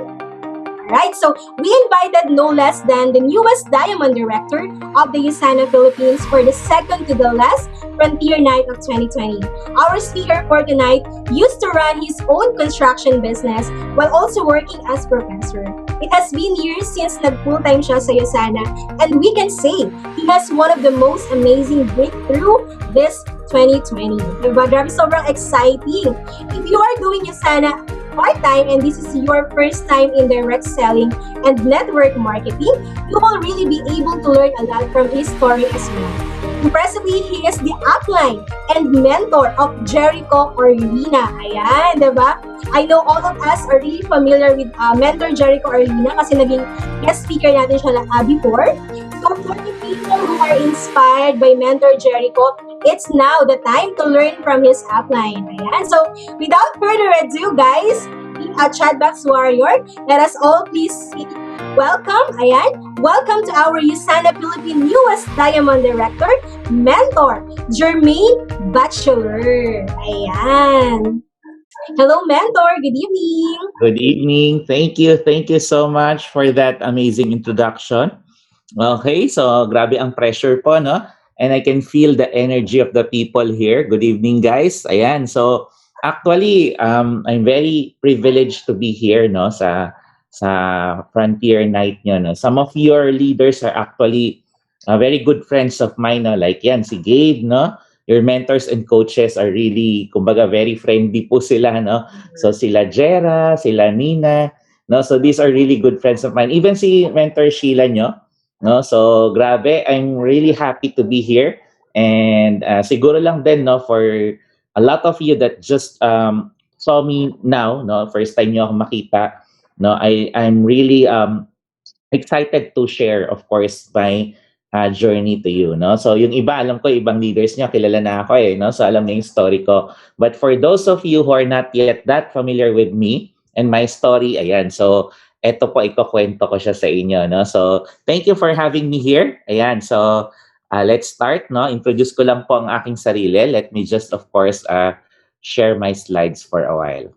Alright, so we invited no less than the newest Diamond Director of the USANA Philippines for the second to the last Frontier Night of 2020. Our speaker for tonight used to run his own construction business while also working as professor. It has been years since nag-full-time siya sa USANA, and we can say he has one of the most amazing breakthrough this 2020. Diba? Grabe, sobrang exciting. If you are doing USANA part-time and this is your first time in direct selling and network marketing, you will really be able to learn a lot from his story as well. Impressively, he is the upline and mentor of Jericho Orlina. Ayan, diba? I know all of us are really familiar with mentor Jericho Orlina kasi naging guest speaker natin siya before. So for the people who are inspired by mentor Jericho, it's now the time to learn from his upline. Ayan. So without further ado, guys, a Chatbox Warrior, let us all please see. Welcome, ayan. Welcome to our USANA Philippine newest Diamond Director, Mentor, Jermaine Bachiller. Ayan. Hello, Mentor. Good evening. Good evening. Thank you. Thank you so much for that amazing introduction. Okay, so grabe ang pressure po, no? And I can feel the energy of the people here. Good evening, guys. Ayan, so actually, I'm very privileged to be here, no, sa Frontier Night nyo, no. Some of your leaders are actually very good friends of mine, no, like yan, si Gabe, no, your mentors and coaches are really, kumbaga, very friendly po sila, no? So sila Jera, sila Nina, no? So these are really good friends of mine. Even si mentor Sheila nyo, no? So grabe, I'm really happy to be here. And siguro lang din, no, for a lot of you that just saw me now, no, first time nyo ako makita, no, I'm really excited to share, of course, my journey to you, no? So yung iba, alam ko, ibang leaders niyo, kilala na ako eh, no? So alam niyo yung story ko. But for those of you who are not yet that familiar with me and my story, ayan, so eto po, ikukwento ko siya sa inyo, no? So thank you for having me here. Ayan, so let's start, no? Introduce ko lang po ang aking sarili. Let me just, of course, share my slides for a while.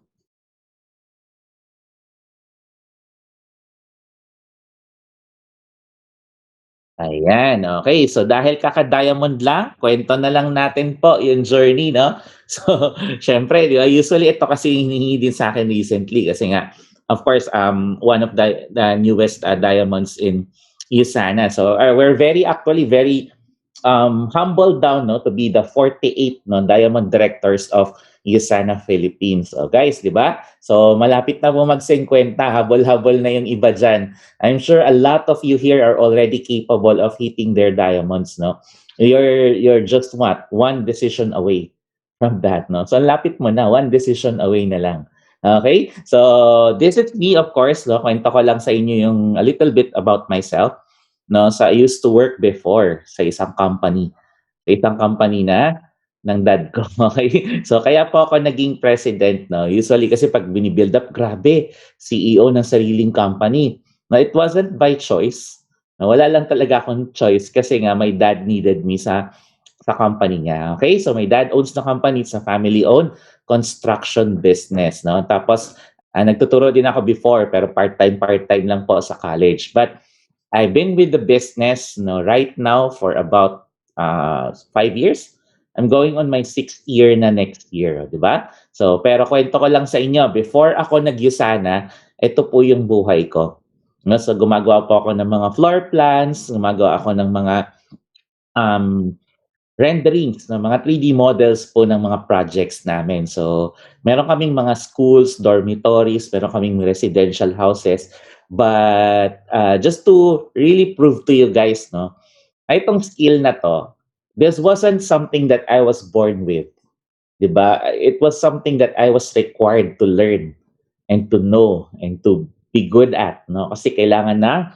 Ayan, okay. So dahil kaka-diamond lang, kwento na lang natin po yung journey, no? So, syempre, di ba, usually ito kasi hinihingi din sa akin recently kasi nga, of course, one of the newest diamonds in USANA. So, we're actually very humbled down, no, to be the 48 no, diamond directors of USANA Philippines. So, guys, di ba? So, malapit na po mag-50, habol-habol na yung iba dyan. I'm sure a lot of you here are already capable of hitting their diamonds, no? You're just what? One decision away from that, no? So, lapit mo na, one decision away na lang. Okay? So, this is me, of course, no? Kwento ko lang sa inyo yung a little bit about myself, no? So, I used to work before sa isang company. Sa isang company na ng dad ko. Okay? So, kaya po ako naging president, no? Usually kasi pag binibuild up, grabe, CEO ng sariling company. No, it wasn't by choice. No, wala lang talaga akong choice kasi nga my dad needed me sa company niya. Okay? So, my dad owns the company. It's a family-owned construction business. No? Tapos, nagtuturo din ako before pero part-time lang po sa college. But I've been with the business, no, right now for about 5 years. I'm going on my 6th year na next year, di ba? So, pero kwento ko lang sa inyo, before ako nag-USANA, ito po yung buhay ko. No, so, gumagawa po ako ng mga floor plans, gumagawa ako ng mga renderings, ng mga 3D models po ng mga projects namin. So, meron kaming mga schools, dormitories, meron kaming residential houses. But just to really prove to you guys, no, itong skill na to, this wasn't something that I was born with. Diba? It was something that I was required to learn and to know and to be good at. No? Kasi kailangan na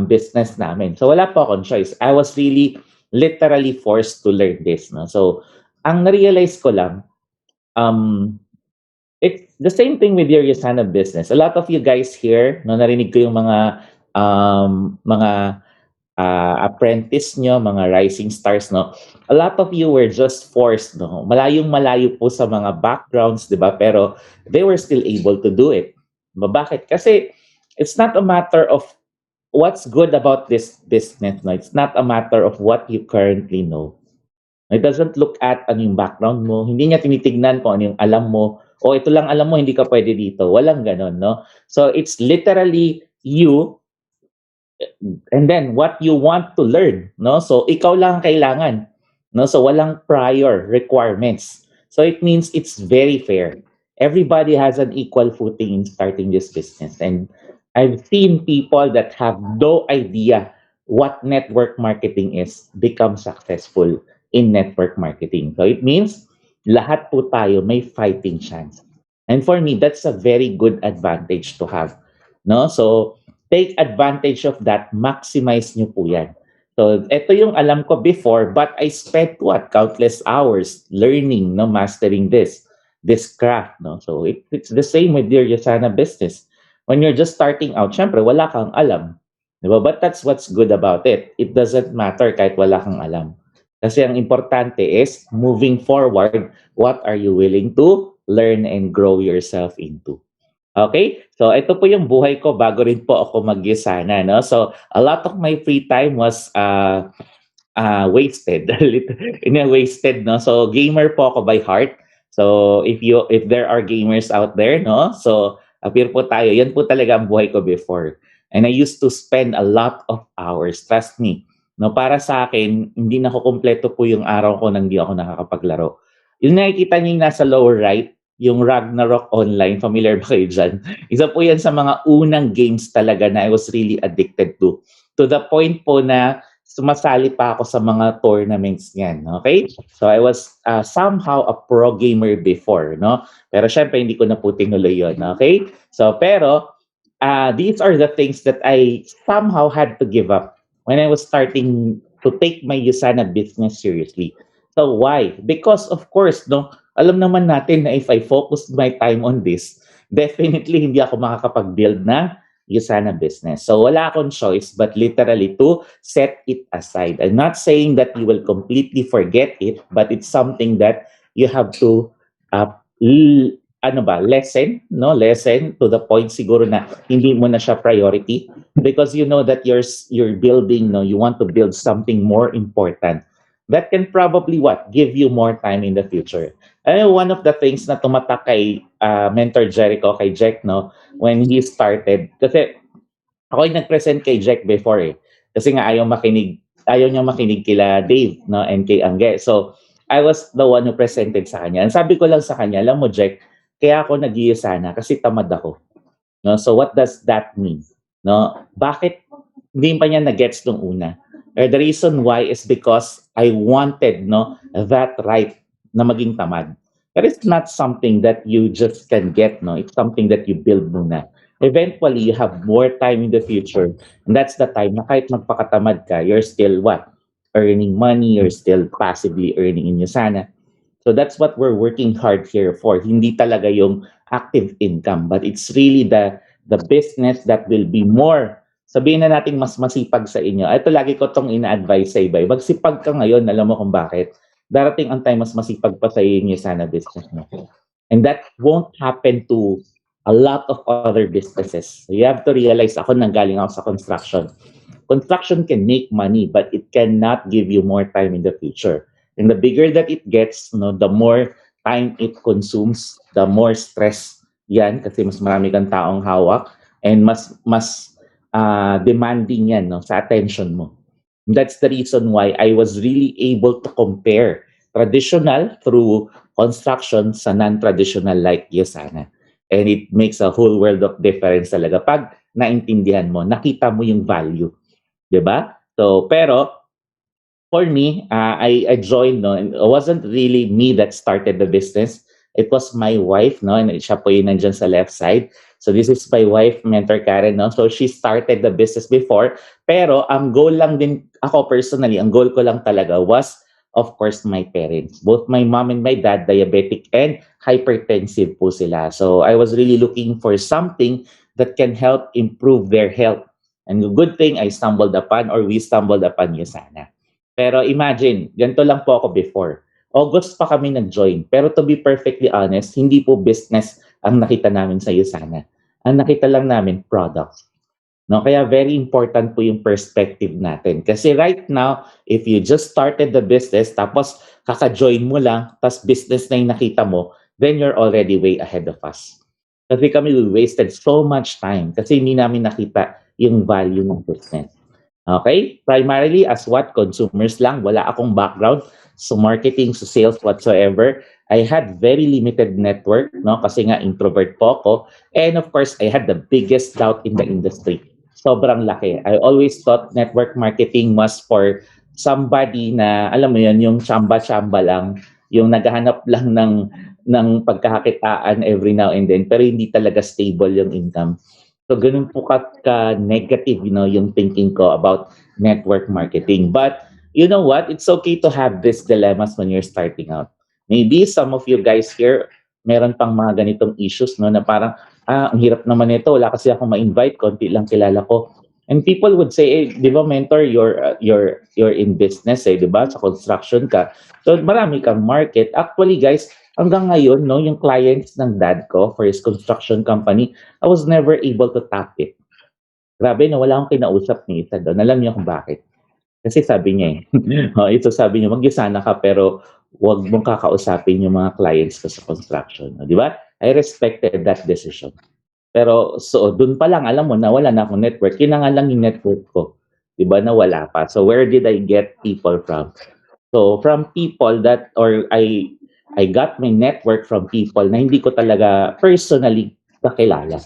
business namin. So wala po akong choice. I was really literally forced to learn this. No? So ang na-realize ko lang, it's the same thing with your USANA business. A lot of you guys here, no, narinig ko yung mga apprentice nyo, mga rising stars, no? A lot of you were just forced, no? Malayong-malayo po sa mga backgrounds, di ba? Pero they were still able to do it. Bakit? Kasi it's not a matter of what's good about this business, no? It's not a matter of what you currently know. It doesn't look at ano yung background mo. Hindi niya tinitignan kung ano yung alam mo. O ito lang alam mo, hindi ka pwede dito. Walang ganon, no? So it's literally you and then what you want to learn, no? So ikaw lang ang kailangan, no? So walang prior requirements. So it means it's very fair. Everybody has an equal footing in starting this business. And I've seen people that have no idea what network marketing is become successful in network marketing. So it means lahat po tayo may fighting chance. And for me, that's a very good advantage to have, no? So take advantage of that, maximize nyo po yan. So, ito yung alam ko before, but I spent countless hours learning, no, mastering this craft, no. So, it's the same with your USANA business. When you're just starting out, syempre, wala kang alam. Diba? But that's what's good about it. It doesn't matter kahit wala kang alam. Kasi ang importante is, moving forward, what are you willing to learn and grow yourself into? Okay? So, ito po yung buhay ko bago rin po ako mag-USANA, no? So, a lot of my free time was wasted. Wasted, no? So, gamer po ako by heart. So, if there are gamers out there, no? So, appear po tayo. Yan po talaga ang buhay ko before. And I used to spend a lot of hours. Trust me. No, para sa akin, hindi nakukumpleto po yung araw ko nang di ako nakakapaglaro. Yung nakikita niyo yung nasa lower right, yung Ragnarok Online, familiar ba kayo dyan? Isa po yan sa mga unang games talaga na I was really addicted to. To the point po na sumasali pa ako sa mga tournaments niyan, okay? So I was somehow a pro gamer before, no? Pero syempre hindi ko na po tinuloy yun, okay? So pero these are the things that I somehow had to give up when I was starting to take my USANA business seriously. So why? Because of course, no, alam naman natin na if I focus my time on this, definitely hindi ako makakapag-build na USANA business. So wala akong choice but literally to set it aside. I'm not saying that you will completely forget it, but it's something that you have to uh, lesson to the point siguro na hindi mo na siya priority because you know that you're building, no, you want to build something more important that can probably give you more time in the future. One of the things na tumatak kay mentor Jericho, kay Jack, no, when he started, kasi ako yung nag-present kay Jack before kasi nga ayaw niya makinig kila Dave, no, and kay Angge. So I was the one who presented sa kanya. And sabi ko lang sa kanya, alam mo Jack, kaya ako nag-USANA kasi tamad ako. No? So what does that mean? No? Bakit hindi pa niya na-gets nung una? The reason why is because I wanted, no, that right na maging tamad. But it's not something that you just can get, no. It's something that you build muna. Eventually, you have more time in the future. And that's the time na kahit magpakatamad ka, you're still what? Earning money, you're still passively earning in USANA. So that's what we're working hard here for. Hindi talaga yung active income, but it's really the business that will be more. Sabihin na natin mas masipag sa inyo. Ito lagi ko tong ina-advise sa iba. Magsipag ka ngayon, alam mo kung bakit. Darating ang time mas masipag pa sa inyo sana business mo. And that won't happen to a lot of other businesses. So you have to realize, ako nanggaling ako sa construction. Construction can make money, but it cannot give you more time in the future. And the bigger that it gets, no, the more time it consumes, the more stress yan kasi mas marami kang taong hawak and mas demanding yan, no, sa attention mo. And that's the reason why I was really able to compare traditional through construction sa non-traditional like USANA. And it makes a whole world of difference talaga pag naintindihan mo, nakita mo yung value. 'Di ba? So, pero for me, I joined, no, and it wasn't really me that started the business. It was my wife, no, and siya po yung nandyan sa left side. So this is my wife, Mentor Karen, no. So she started the business before, pero ang goal lang din ako personally, ang goal ko lang talaga was, of course, my parents. Both my mom and my dad, diabetic and hypertensive po sila. So I was really looking for something that can help improve their health. And the good thing, we stumbled upon USANA. Pero imagine, ganito lang po ako before. August pa kami nag-join. Pero to be perfectly honest, hindi po business ang nakita namin sa USANA. Ang nakita lang namin, products. No? Kaya very important po yung perspective natin. Kasi right now, if you just started the business, tapos kaka-join mo lang, tapos business na yung nakita mo, then you're already way ahead of us. Kasi kami, we wasted so much time kasi hindi namin nakita yung value ng business. Okay? Primarily as what? Consumers lang. Wala akong background sa marketing, sa sales, whatsoever. I had very limited network, no? Kasi nga introvert po ako. And of course, I had the biggest doubt in the industry. Sobrang laki. I always thought network marketing was for somebody na, alam mo yun, yung chamba-chamba lang, yung naghahanap lang ng pagkakakitaan every now and then, pero hindi talaga stable yung income. So ganun po ka-negative, yung thinking ko about network marketing. But you know what? It's okay to have these dilemmas when you're starting out. Maybe some of you guys here, meron pang mga ganitong issues, no, na parang, ang hirap naman nito, wala kasi akong ma-invite, konti lang kilala ko. And people would say, di ba, mentor, you're in business, di ba? Sa construction ka. So marami kang market. Actually, guys, hanggang ngayon, no, yung clients ng dad ko for his construction company, I was never able to tap it. Grabe, no, wala akong kinausap ni isa doon. Alam niyo kung bakit. Kasi sabi niya ito sabi niya, mag-USANA ka pero wag mong kakausapin yung mga clients ko sa construction. Di ba? I respected that decision. Pero so, doon pa lang, alam mo na wala na akong network. Yun na nga lang yung network ko. 'Di ba, na wala pa. So where did I get people from? So from people that or I got my network from people na hindi ko talaga personally kakilala.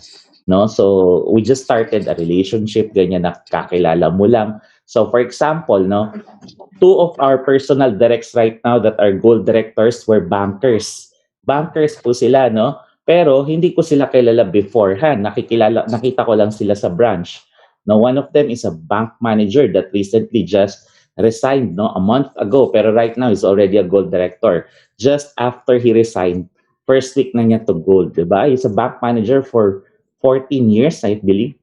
No? So we just started a relationship, ganyan na kakilala mo lang. So for example, no, two of our personal directs right now that are gold directors were bankers. Bankers po sila, no? Pero hindi ko sila kilala beforehand. Nakita ko lang sila sa branch. Now, one of them is a bank manager that recently just resigned, no, a month ago. Pero right now, is already a gold director. Just after he resigned, first week na niya to gold, di ba? He's a bank manager for 14 years, I believe.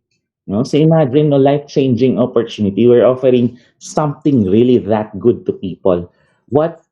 No? So imagine, no, life-changing opportunity. We're offering something really that good to people. What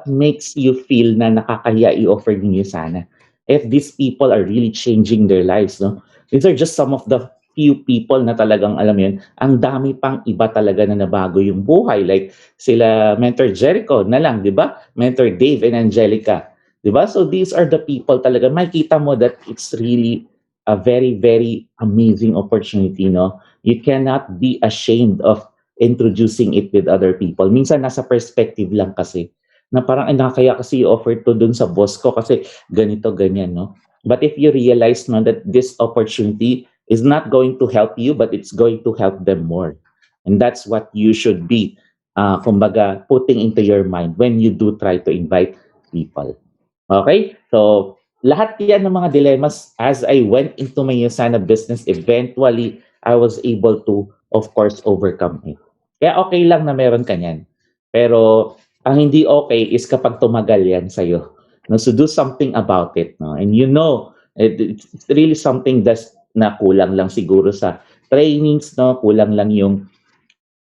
makes you feel na nakakahiya i-offer ninyo sana? If these people are really changing their lives, no? These are just some of the few people na talagang alam yun, ang dami pang iba talaga na nabago yung buhay. Like sila Mentor Jericho na lang, di ba? Mentor Dave and Angelica. Di ba? So these are the people talaga. Makita mo that it's really a very, very amazing opportunity, no? You cannot be ashamed of introducing it with other people. Minsan nasa perspective lang kasi na parang kaya kasi i-offer to dun sa boss ko kasi ganito, ganyan, no? But if you realize no, that this opportunity is not going to help you, but it's going to help them more. And that's what you should be, kumbaga, putting into your mind when you do try to invite people. Okay? So, lahat yan ng mga dilemmas as I went into my USANA business, eventually, I was able to, of course, overcome it. Kaya okay lang na meron ka niyan. Pero, ang hindi okay is kapag tumagal yan sa'yo. No? So, do something about it. No? And you know, it's really something that's na kulang lang siguro sa trainings, no? Kulang lang yung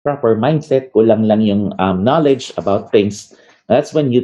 proper mindset, kulang lang yung knowledge about things. That's when you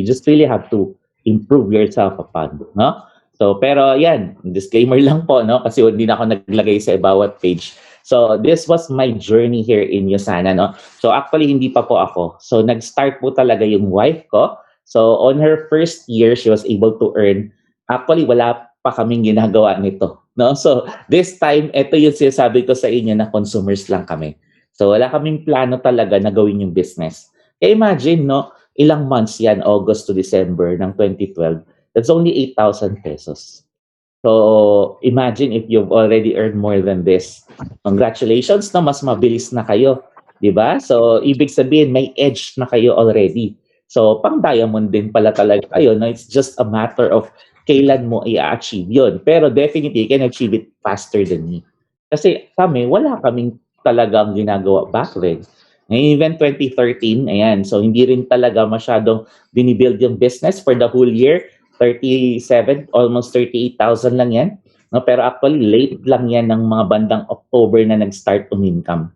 just really have to improve yourself upon, no? So, pero yan, disclaimer lang po, no? Kasi hindi na ako naglagay sa bawat page. So, this was my journey here in USANA, no? So, actually, hindi pa po ako. So, nag-start po talaga yung wife ko. So, on her first year, she was able to earn. Actually, wala pa kaming ginagawa nito, no? So, this time, ito yung sinasabi ko sa inyo na consumers lang kami. So wala kaming plano talaga na gawin yung business. Kaya imagine, no, ilang months yan, August to December ng 2012, that's only 8,000 pesos. So imagine if you've already earned more than this. Congratulations, no, mas mabilis na kayo. Diba? So ibig sabihin, may edge na kayo already. So pang diamond din pala talaga kayo. No? It's just a matter of kailan mo i-achieve yun. Pero definitely, you can achieve it faster than me. Kasi kami, wala kaming talagang ginagawa back then. Even 2013, ayan, so hindi rin talaga masyadong binibuild yung business for the whole year. 37, almost 38,000 lang yan. No? Pero actually, late lang yan ng mga bandang October na nag-start income.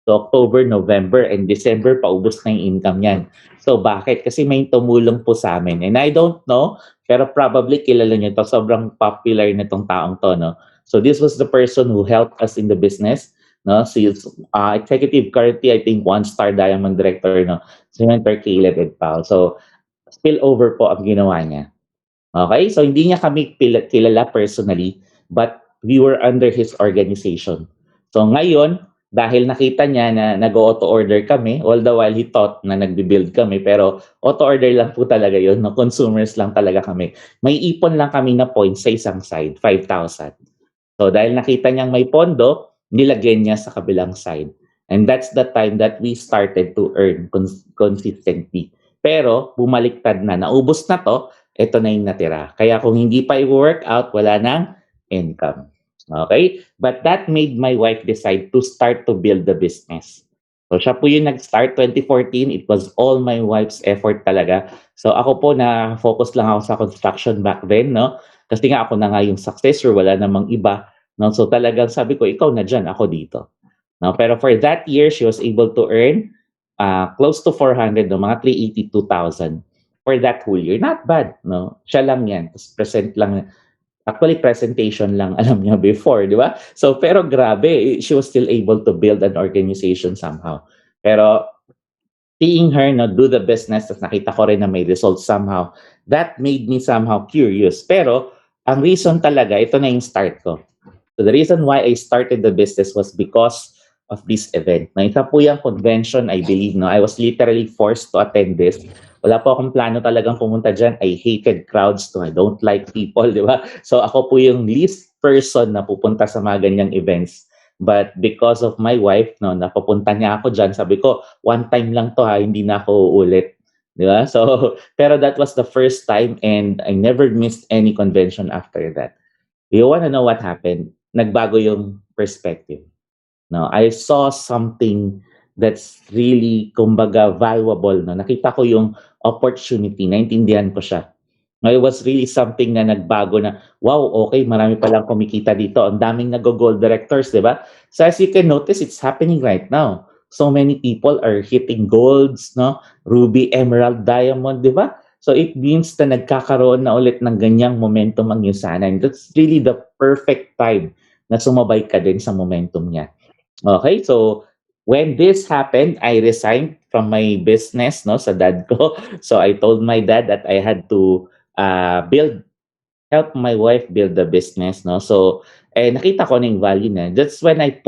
So October, November, and December, paubos na yung income yan. So bakit? Kasi may tumulong po sa amin. And I don't know, pero probably kilala nyo to. Sobrang popular nitong taong to, no? So this was the person who helped us in the business. No, so executive currently, I think 1-star diamond director, no, si Mentor Caleb and Pal. So spillover po ang ginawa niya. Okay, so hindi niya kami kilala personally, but we were under his organization. So ngayon, dahil nakita niya na nag-auto order kami, all the while he thought na nagbi-build kami, pero auto order lang po talaga yun, no, consumers lang talaga kami. May ipon lang kami na points sa isang side, 5,000. So dahil nakita niyang may pondo, nilagyan niya sa kabilang side. And that's the time that we started to earn consistently. Pero bumaliktad na, naubos na to, ito na yung natira. Kaya kung hindi pa i-work out, wala nang income. Okay? But that made my wife decide to start to build the business. So siya po yung nag-start 2014. It was all my wife's effort talaga. So ako po na-focus lang ako sa construction back then, no? Kasi nga ako na nga yung successor, wala namang iba. No? So talagang sabi ko, ikaw na dyan, ako dito. No? Pero for that year, she was able to earn close to 400, no? Mga 382,000 for that whole year. Not bad. No? Siya lang yan. Present lang. Actually, presentation lang alam niya before, di ba? So, pero grabe, she was still able to build an organization somehow. Pero seeing her do the business, at nakita ko rin na may results somehow, that made me somehow curious. Pero, ang reason talaga, ito na yung start ko. So the reason why I started the business was because of this event. Na isa po yung convention, I believe, no? I was literally forced to attend this. Wala po akong plano talagang pumunta dyan. I hated crowds, no? I don't like people, di ba? So ako po yung least person na pupunta sa mga ganyang events. But because of my wife, no, napapunta niya ako dyan, sabi ko, one time lang to ha, hindi na ako uulit. Di ba? So, pero that was the first time and I never missed any convention after that. You wanna know what happened? Nagbago yung perspective. No, I saw something that's really, kumbaga, valuable. No? Nakita ko yung opportunity, naintindihan ko siya. No, it was really something na nagbago na, wow, okay, marami palang kumikita dito. Ang daming nag-gold directors, di ba? So as you can notice, it's happening right now. So many people are hitting golds, no? Ruby, emerald, diamond, di ba? So it means na nagkakaroon na ulit ng ganyang momentum ang USANA. And that's really the perfect time na sumabay ka din sa momentum niya. Okay, so when this happened, I resigned from my business, no, sa dad ko. So I told my dad that I had to help my wife build the business, no. So nakita ko na yung value na. That's when I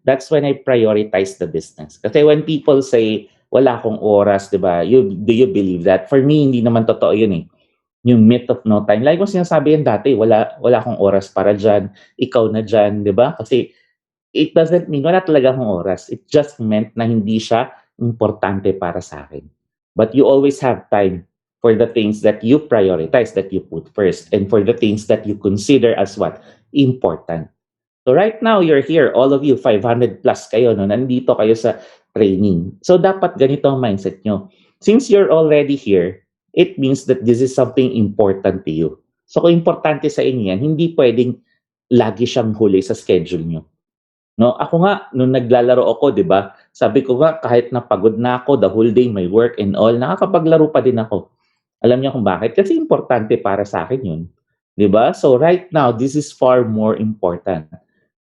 that's when I prioritize the business. Kasi when people say wala akong oras, 'di ba? Do you believe that? For me, hindi naman totoo 'yun eh. Yung myth of no time. Like ko sinasabi yan dati, wala akong oras para diyan, ikaw na diyan, 'di ba? Kasi it doesn't mean wala talaga akong oras. It just meant na hindi siya importante para sa akin. But you always have time for the things that you prioritize, that you put first, and for the things that you consider as what? Important. So right now, you're here, all of you, 500 plus kayo, no? Nandito kayo sa training. So dapat ganito ang mindset nyo. Since you're already here, it means that this is something important to you. So kung importante sa inyo yan, hindi pwedeng lagi siyang huli sa schedule nyo. No, ako nga nung naglalaro ako, 'di ba? Sabi ko nga kahit napagod na ako the whole day, my work and all, nakakapaglaro pa din ako. Alam niyo kung bakit? Kasi importante para sa akin 'yun. 'Di ba? So right now, this is far more important.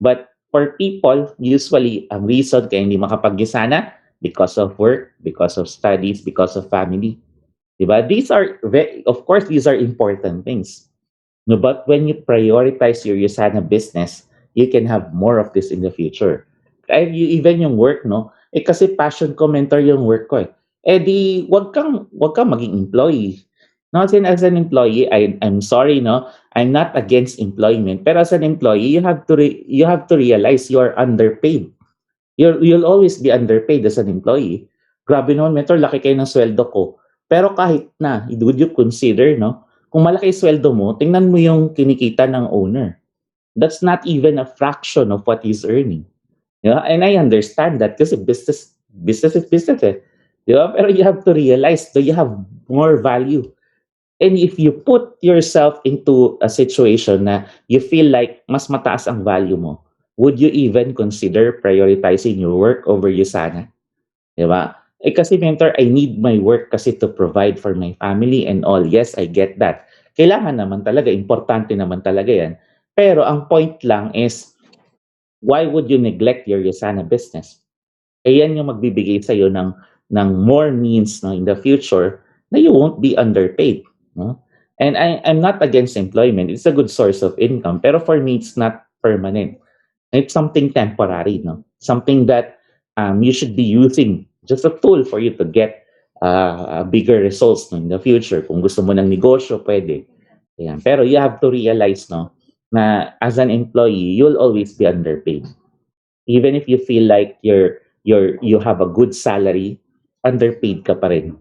But for people, usually ang reason kaya hindi makapag-USANA because of work, because of studies, because of family. 'Di ba? Of course, these are important things. No, but when you prioritize your USANA business, you can have more of this in the future. Even yung work, no? Kasi passion ko, mentor yung work ko eh. Di, wag kang maging employee. No, as an employee, I'm sorry, no? I'm not against employment. Pero as an employee, you have to realize you are underpaid. You'll always be underpaid as an employee. Grabe naman, mentor, laki kayo ng sweldo ko. Pero kahit na, would you consider, no? Kung malaki sweldo mo, tingnan mo yung kinikita ng owner. That's not even a fraction of what he's earning. Yeah, and I understand that because business is business. Eh. Yeah, pero you have to realize that you have more value. And if you put yourself into a situation na you feel like mas mataas ang value mo, would you even consider prioritizing your work over USANA? Diba? Kasi mentor, I need my work kasi to provide for my family and all. Yes, I get that. Kailangan naman talaga, importante naman talaga yan. Pero ang point lang is, why would you neglect your USANA business? Yan yung magbibigay sa'yo ng more means, no, in the future na you won't be underpaid. No? And I'm not against employment. It's a good source of income. Pero for me, it's not permanent. It's something temporary. No? Something that you should be using. Just a tool for you to get bigger results, no, in the future. Kung gusto mo ng negosyo, pwede. Yan. Pero you have to realize, no, na as an employee, you'll always be underpaid. Even if you feel like you have a good salary, underpaid ka pa rin.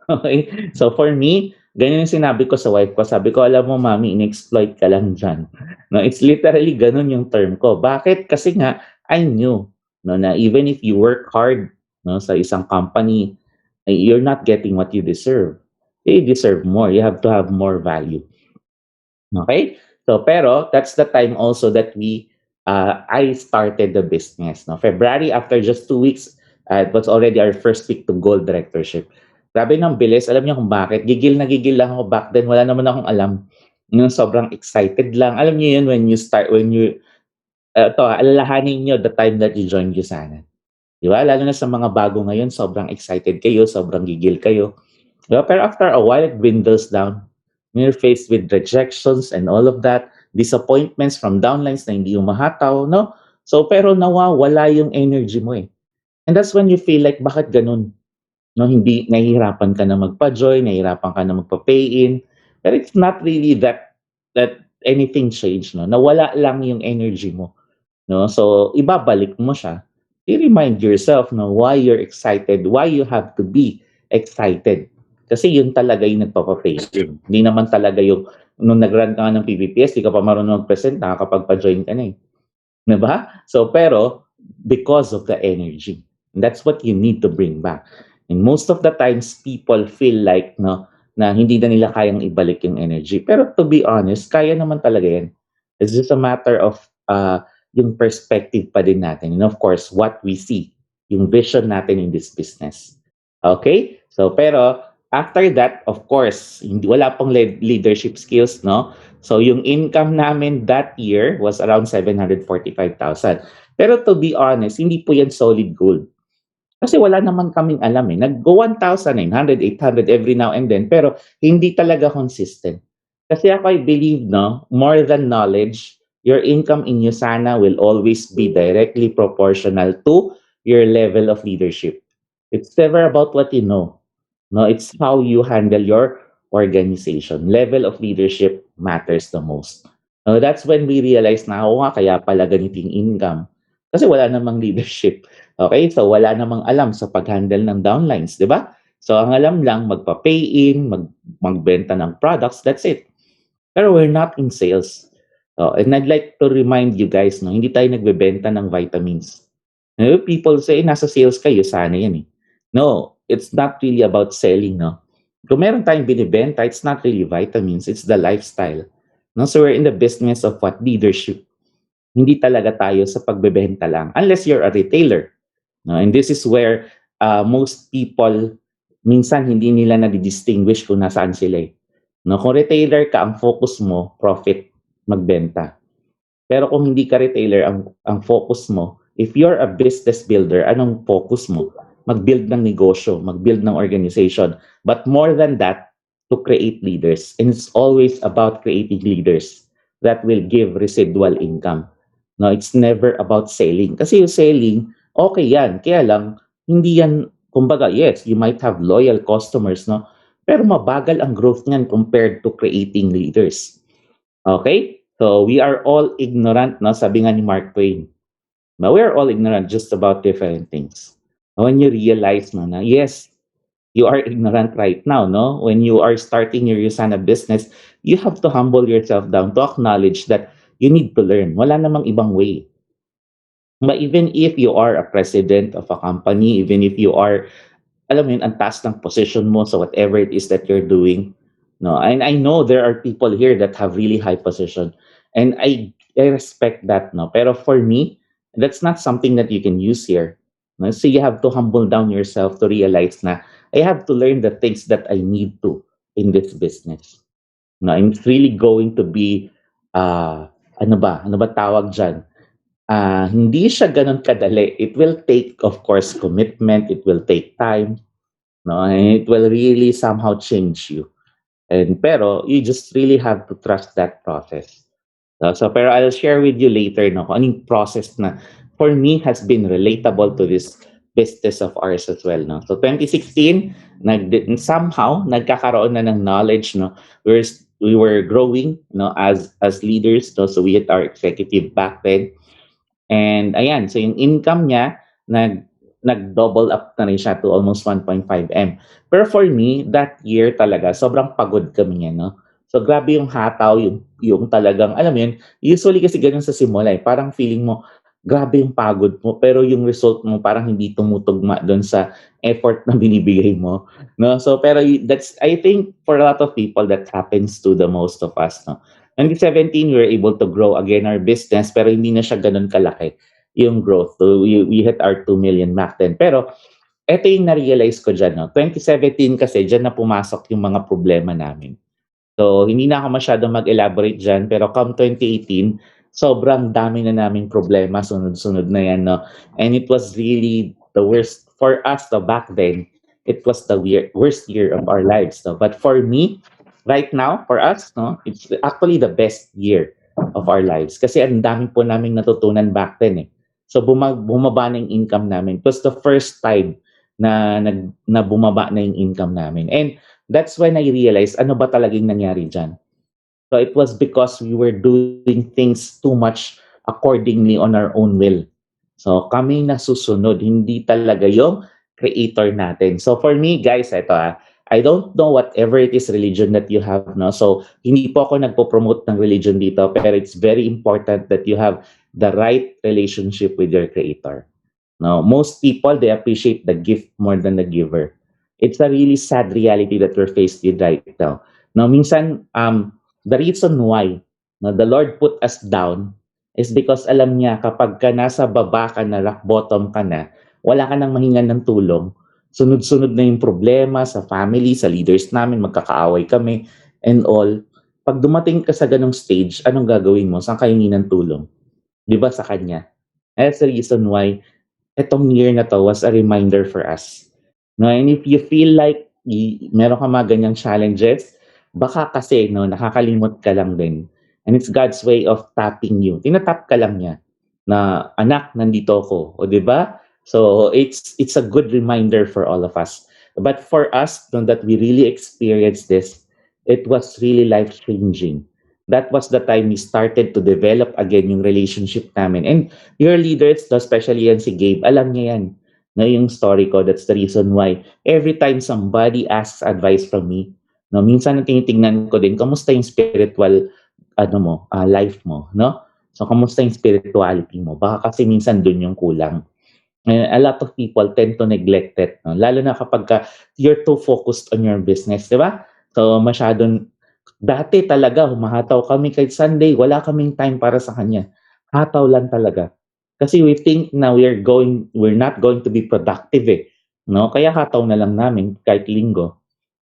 Okay? So for me, ganyan yung sinabi ko sa wife ko. Sabi ko, alam mo, mami, in-exploit ka lang dyan. No, it's literally ganun yung term ko. Bakit? Kasi nga, I knew, no, na even if you work hard, no, sa isang company, you're not getting what you deserve. You deserve more. You have to have more value. Okay? So, pero that's the time also that I started the business. No? February, after just 2 weeks, it was already our first week to gold directorship. Grabe ng bilis. Alam niyo kung bakit? Gigil na gigil lang ako back then. Wala naman akong alam. Yung sobrang excited lang. Alam niyo yun alalahanin niyo the time that you joined USANA. Di ba? Lalo na sa mga bago ngayon, sobrang excited kayo, sobrang gigil kayo. Diba? Pero after a while, it dwindles down. You're faced with rejections and all of that, disappointments from downlines na hindi umahataw, no? So, pero nawawala yung energy mo eh. And that's when you feel like, bakit ganun? No, hindi, nahihirapan ka na magpa-join, nahihirapan ka na magpa-pay in. But it's not really that anything changed, no? Nawala lang yung energy mo, no? So, ibabalik mo siya. You remind yourself, no, why you're excited, why you have to be excited. Kasi yun talaga yung nagpapapay. Hindi naman talaga yung, nung nag-run ka nga ng PPPS, di ka pa marunong mag-present, nakakapagpa-join ka na eh. Diba? So, pero, because of the energy. And that's what you need to bring back. And most of the times, people feel like, no, na hindi na nila kayang ibalik yung energy. Pero to be honest, kaya naman talaga yan. It's just a matter of yung perspective pa din natin. And of course, what we see, yung vision natin in this business. Okay? So, pero, after that, of course, hindi, wala pong leadership skills, no? So, yung income namin that year was around 745,000. Pero to be honest, hindi po yan solid gold. Kasi wala naman kaming alam eh. Nag-go 1,900, 800 every now and then, pero hindi talaga consistent. Kasi ako I believe, no, more than knowledge, your income in USANA will always be directly proportional to your level of leadership. It's never about what you know. No, it's how you handle your organization. Level of leadership matters the most. That's when we realize na, oo nga, kaya pala ganiting income. Kasi wala namang leadership. Okay? So, wala namang alam sa pag-handle ng downlines, di ba? So, ang alam lang, magpa-pay in, magbenta ng products, that's it. Pero we're not in sales. And I'd like to remind you guys, no, hindi tayo nagbebenta ng vitamins. People say, nasa sales kayo, sana yan eh. No, it's not really about selling, no? Kung meron tayong binibenta, it's not really vitamins, it's the lifestyle. No? So we're in the business of what? Leadership. Hindi talaga tayo sa pagbebenta lang. Unless you're a retailer. No? And this is where most people, minsan hindi nila na-distinguish kung nasaan sila eh. No? Kung retailer ka, ang focus mo, profit, magbenta. Pero kung hindi ka retailer, ang focus mo, if you're a business builder, anong focus mo? Mag-build ng negosyo, mag-build ng organization. But more than that, to create leaders. And it's always about creating leaders that will give residual income. No, it's never about selling. Kasi yung selling, okay yan. Kaya lang, hindi yan, kumbaga, yes, you might have loyal customers, no? Pero mabagal ang growth niyan compared to creating leaders. Okay? So, we are all ignorant, no? Sabi nga ni Mark Twain. Now, we are all ignorant just about different things. When you realize no, na, yes, you are ignorant right now, no? When you are starting your USANA business, you have to humble yourself down to acknowledge that you need to learn. Wala namang ibang way. But even if you are a president of a company, even if you are, alam mo yun, ang taas ng position mo sa whatever it is that you're doing, no? And I know there are people here that have really high position. And I respect that, no? Pero for me, that's not something that you can use here. No? So you have to humble down yourself to realize na I have to learn the things that I need to in this business. No? And it's really going to be, ano ba tawag dyan? Hindi siya ganun kadali. It will take, of course, commitment. It will take time. No? And it will really somehow change you. Pero you just really have to trust that process. So pero I'll share with you later no, kung anong process na for me has been relatable to this business of ours as well. No? So 2016, somehow nagkakaroon na ng knowledge. No? We were growing no, as leaders. No? So we had our executive back then. And ayan, so yung income niya, nag-double up na rin siya to almost 1.5 M. Pero for me, that year talaga, sobrang pagod kami niya, no? So grabe yung hataw, yung talagang, alam mo yun, usually kasi ganun sa simula eh, parang feeling mo, grabe yung pagod mo, pero yung result mo parang hindi tumutugma doon sa effort na binibigay mo. No? So pero that's, I think for a lot of people, that happens to the most of us. No? 2017, we were able to grow again our business, pero hindi na siya ganun kalaki yung growth. So we hit our 2 million back then. Pero eto yung na-realize ko dyan. No? 2017 kasi dyan na pumasok yung mga problema namin. So hindi na ako masyadong mag-elaborate dyan. Pero come 2018, sobrang dami na naming problema. Sunod-sunod na yan. No? And it was really the worst for us no, back then. It was the worst year of our lives. No? But for me, right now, for us, no, it's actually the best year of our lives. Kasi ang dami po naming natutunan back then eh. So bumaba na yung income namin. It was the first time na bumaba na yung income namin. And that's when I realized ano ba talagang nangyari dyan. So it was because we were doing things too much accordingly on our own will. So kami nasusunod, hindi talaga yung creator natin. So for me, guys, ito I don't know whatever it is religion that you have, no? So hindi po ako nagpo-promote ng religion dito, pero it's very important that you have the right relationship with your creator. No, most people they appreciate the gift more than the giver. It's a really sad reality that we're faced with right now. Now, minsan the reason why the Lord put us down is because alam niya kapag ka nasa baba ka na, rock bottom ka na, wala ka nang mahingan ng tulong, sunod-sunod na yung problema sa family, sa leaders namin, magkakaaway kami, and all. Pag dumating ka sa ganong stage, anong gagawin mo? Saan ka hingi ng tulong? Di ba sa Kanya? That's the reason why etong year na to was a reminder for us. No, and if you feel like meron ka mga ganyang challenges, baka kasi nakakalimot ka lang din. And it's God's way of tapping you. Tinatap ka lang niya na anak, nandito ako. O di ba? So it's a good reminder for all of us. But for us, that we really experienced this, it was really life-changing. That was the time we started to develop again yung relationship namin. And your leaders, especially yan si Gabe, alam niya yan. Na yung story ko, that's the reason why every time somebody asks advice from me, minsan ang tinitingnan ko din, kamusta yung spiritual life mo, no? So, kamusta yung spirituality mo? Baka kasi minsan dun yung kulang. And a lot of people tend to neglect it, no? Lalo na kapag you're too focused on your business, di ba? So, dati talaga, humahataw kami kahit Sunday, wala kaming time para sa kanya. Hataw lang talaga. Kasi we think na we're not going to be productive eh. No? Kaya hataw na lang namin kahit linggo.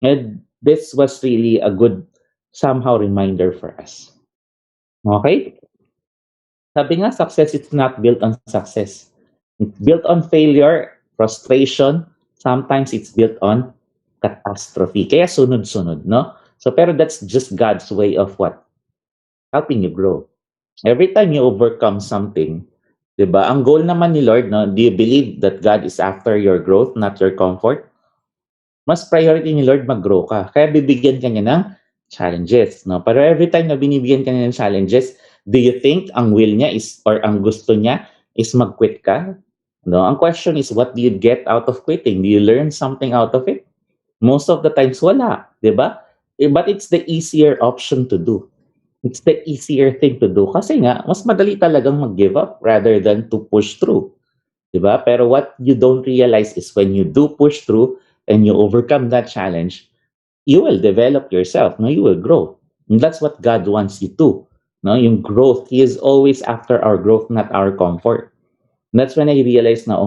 And this was really a good somehow reminder for us. Okay? Sabi nga, success is not built on success. It's built on failure, frustration, sometimes it's built on catastrophe. Kaya sunod-sunod, no? So, pero that's just God's way of what? Helping you grow. Every time you overcome something, di ba? Ang goal naman ni Lord, no? Do you believe that God is after your growth, not your comfort? Mas priority ni Lord mag-grow ka. Kaya bibigyan ka niya ng challenges, no? Pero every time na binibigyan ka niya ng challenges, do you think ang will niya is, or ang gusto niya is mag-quit ka? No? Ang question is, what do you get out of quitting? Do you learn something out of it? Most of the times, wala. Di ba? But it's the easier option to do. It's the easier thing to do. Kasi nga, mas madali talagang mag-give up rather than to push through. Diba? Pero what you don't realize is when you do push through and you overcome that challenge, you will develop yourself. No? You will grow. And that's what God wants you to. No? Yung growth, He is always after our growth, not our comfort. And that's when I realized na,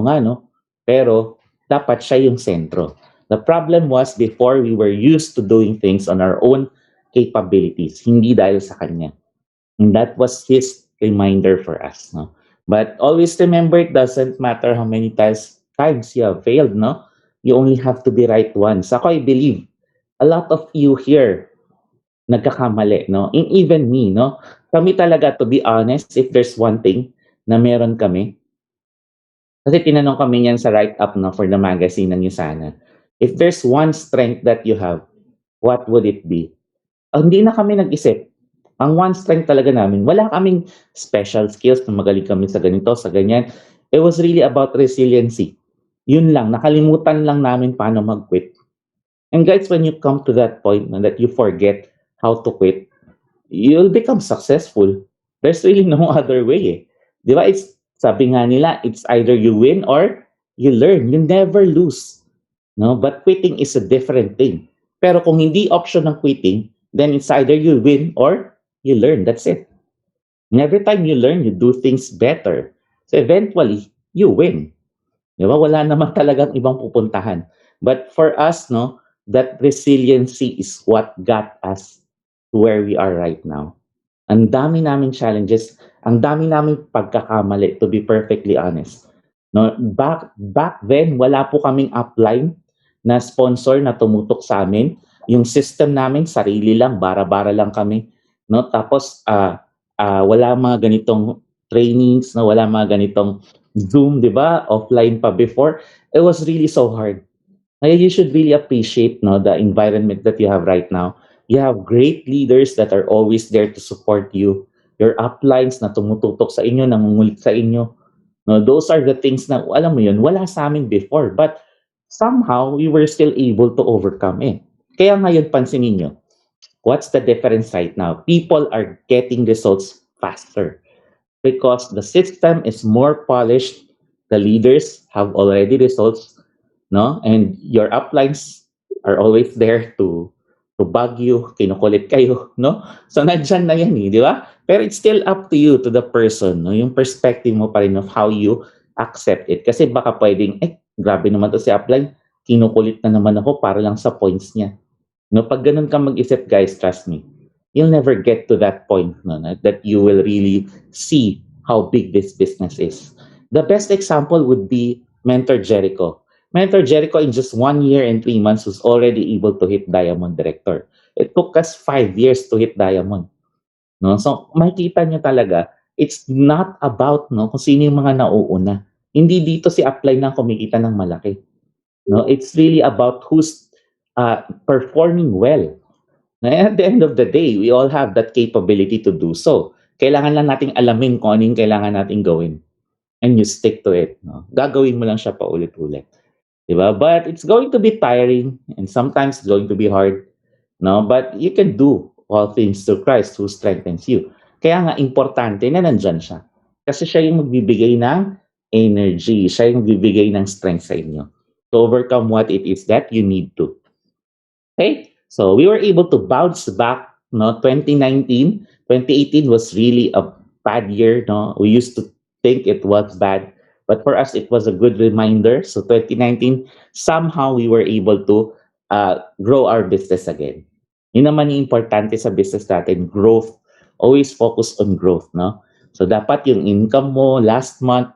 pero dapat siya yung sentro. The problem was before we were used to doing things on our own capabilities, hindi dahil sa Kanya. And that was His reminder for us. No? But always remember, it doesn't matter how many times you have failed. No? You only have to be right once. Ako, I believe, a lot of you here, nagkakamali. No? And even me, no? Kami talaga, to be honest, if there's one thing na meron kami, kasi tinanong kami yan sa write-up for the magazine ng USANA. If there's one strength that you have, what would it be? Hindi na kami nag-isip. Ang one strength talaga namin, wala kaming special skills na magaling kami sa ganito, sa ganyan. It was really about resiliency. Yun lang, nakalimutan lang namin paano mag-quit. And guys, when you come to that point that you forget how to quit, you'll become successful. There's really no other way eh. Di ba? Sabi nga nila, it's either you win or you learn. You never lose. No? But quitting is a different thing. Pero kung hindi option ng quitting, then it's either you win or you learn. That's it. And every time you learn, you do things better. So eventually, you win. Diba? Wala naman talagang ibang pupuntahan. But for us, that resiliency is what got us to where we are right now. Ang dami naming challenges, ang dami naming pagkakamali, to be perfectly honest. No, back then, wala po kaming upline na sponsor na tumutok sa amin. Yung system namin, sarili lang, bara-bara lang kami. No? Tapos, wala mga ganitong trainings, na wala mga ganitong Zoom, di ba? Offline pa before. It was really so hard. Kaya you should really appreciate no, the environment that you have right now. You have great leaders that are always there to support you. Your uplines na tumututok sa inyo, nangungulit sa inyo. No, those are the things na, alam mo yun, wala sa amin before. But somehow, we were still able to overcome it. Kaya ngayon, pansinin nyo, what's the difference right now? People are getting results faster because the system is more polished. The leaders have already results, no? And your uplines are always there to bug you, kinukulit kayo, no? So nandyan na yan eh, di ba? Pero it's still up to you, to the person, no? Yung perspective mo pa rin of how you accept it. Kasi baka pwedeng, grabe naman to si upline, kinukulit na naman ako para lang sa points niya. No, pag ganun ka mag-isip, guys, trust me, you'll never get to that point no, that you will really see how big this business is. The best example would be Mentor Jericho. Mentor Jericho, in just 1 year and 3 months, was already able to hit Diamond Director. It took us 5 years to hit Diamond. No? So, makikita nyo talaga, it's not about no, kung sino yung mga nauuna. Hindi dito si upline lang kumikita ng malaki. No? It's really about who's performing well. At the end of the day, we all have that capability to do so. Kailangan lang nating alamin kung ano yung kailangan nating gawin. And you stick to it. No? Gagawin mo lang siya paulit-ulit. Diba? But it's going to be tiring and sometimes it's going to be hard. No? But you can do all things through Christ who strengthens you. Kaya nga, importante na nandyan siya. Kasi siya yung magbibigay ng energy. Siya yung magbibigay ng strength sa inyo. To overcome what it is that you need to. Okay? So we were able to bounce back. No, 2019, 2018 was really a bad year. No, we used to think it was bad, but for us it was a good reminder. So 2019, somehow we were able to grow our business again. Yun naman yung importante sa business natin, growth. Always focus on growth. No, so dapat yung income mo last month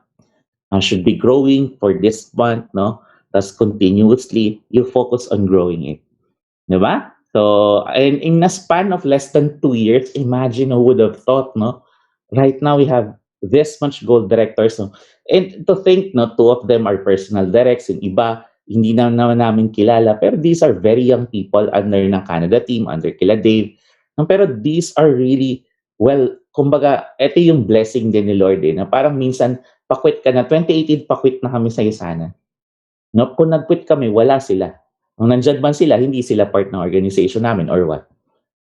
should be growing for this month. No, thus continuously you focus on growing it. Diba? So, in a span of less than 2 years, imagine who would have thought, no? Right now, we have this much gold directors. No? And to think, no, two of them are personal directs, yung iba, hindi na naman namin kilala. Pero these are very young people under ng Canada team, under kila Dave. No, pero these are really, well, kumbaga, ito yung blessing din ni Lord, na parang minsan, pakwit ka na, 2018, pakwit na kami sa USANA. No, kung nag-quit kami, wala sila. Kung nandyan man sila, hindi sila part ng organization namin or what.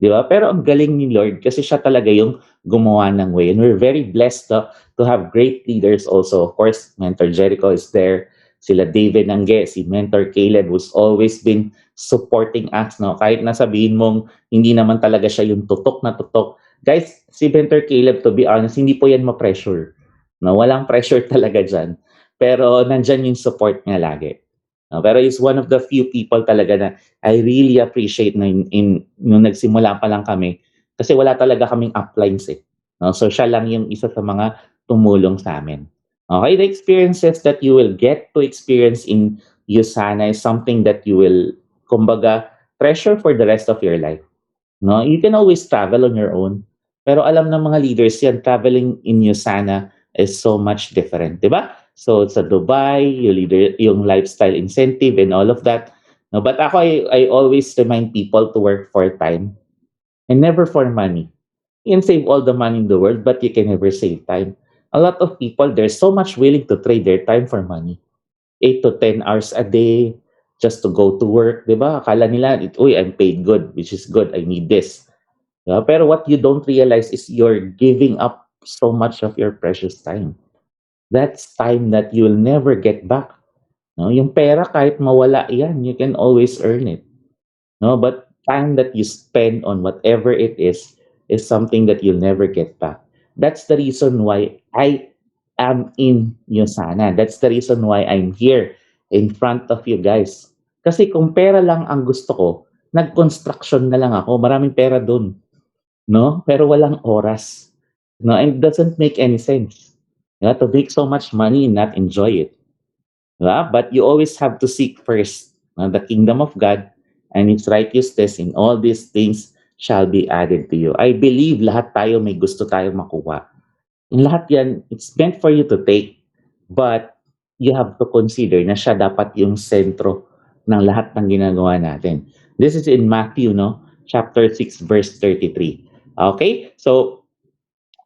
Di ba? Pero ang galing ni Lord kasi siya talaga yung gumawa ng way. And we're very blessed to have great leaders also. Of course, Mentor Jericho is there. Sila David Nangge, si Mentor Caleb who's always been supporting us. No? Kahit nasabihin mong hindi naman talaga siya yung tutok na tutok. Guys, si Mentor Caleb, to be honest, hindi po yan ma-pressure. No? Walang pressure talaga dyan. Pero nandyan yung support niya lagi. No, pero he's one of the few people talaga na I really appreciate na nung nagsimula pa lang kami kasi wala talaga kaming uplines eh. No? So siya lang yung isa sa mga tumulong sa amin. Okay, the experiences that you will get to experience in USANA is something that you will, kumbaga, treasure for the rest of your life. No? You can always travel on your own. Pero alam ng mga leaders yan, traveling in USANA is so much different. Diba? So sa Dubai, yung lifestyle incentive and all of that. No, but ako, I always remind people to work for time and never for money. You can save all the money in the world, but you can never save time. A lot of people, they're so much willing to trade their time for money. 8 to 10 hours a day just to go to work. Diba? Akala nila, I'm paid good, which is good. I need this. Diba? Pero what you don't realize is you're giving up so much of your precious time. That's time that you'll never get back. No, yung pera kahit mawala yan, you can always earn it. No, but time that you spend on whatever it is something that you'll never get back. That's the reason why I am in USANA. That's the reason why I'm here in front of you guys. Kasi kung pera lang ang gusto ko, nag-construction na lang ako. Maraming pera dun. No? Pero walang oras. No, and it doesn't make any sense. To make so much money and not enjoy it. But you always have to seek first the kingdom of God and its righteousness, in all these things shall be added to you. I believe lahat tayo may gusto tayo makuha. Yung lahat yan, it's meant for you to take, but you have to consider na siya dapat yung sentro ng lahat ng ginagawa natin. This is in Matthew, no? Chapter 6, verse 33. Okay? So,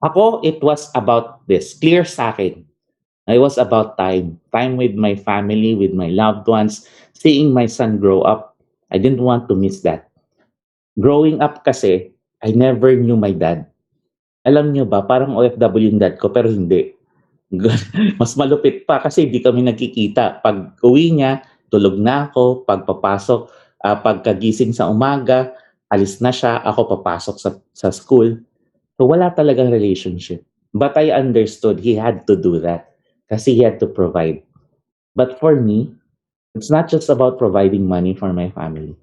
ako, it was about this. Clear sa akin. It was about time. Time with my family, with my loved ones, seeing my son grow up. I didn't want to miss that. Growing up kasi, I never knew my dad. Alam nyo ba, parang OFW yung dad ko, pero hindi. Mas malupit pa kasi hindi kami nagkikita. Pag uwi niya, tulog na ako. Pagpapasok, pagkagising sa umaga, alis na siya, ako papasok sa school. So wala talagang relationship. But I understood he had to do that kasi he had to provide. But for me, it's not just about providing money for my family.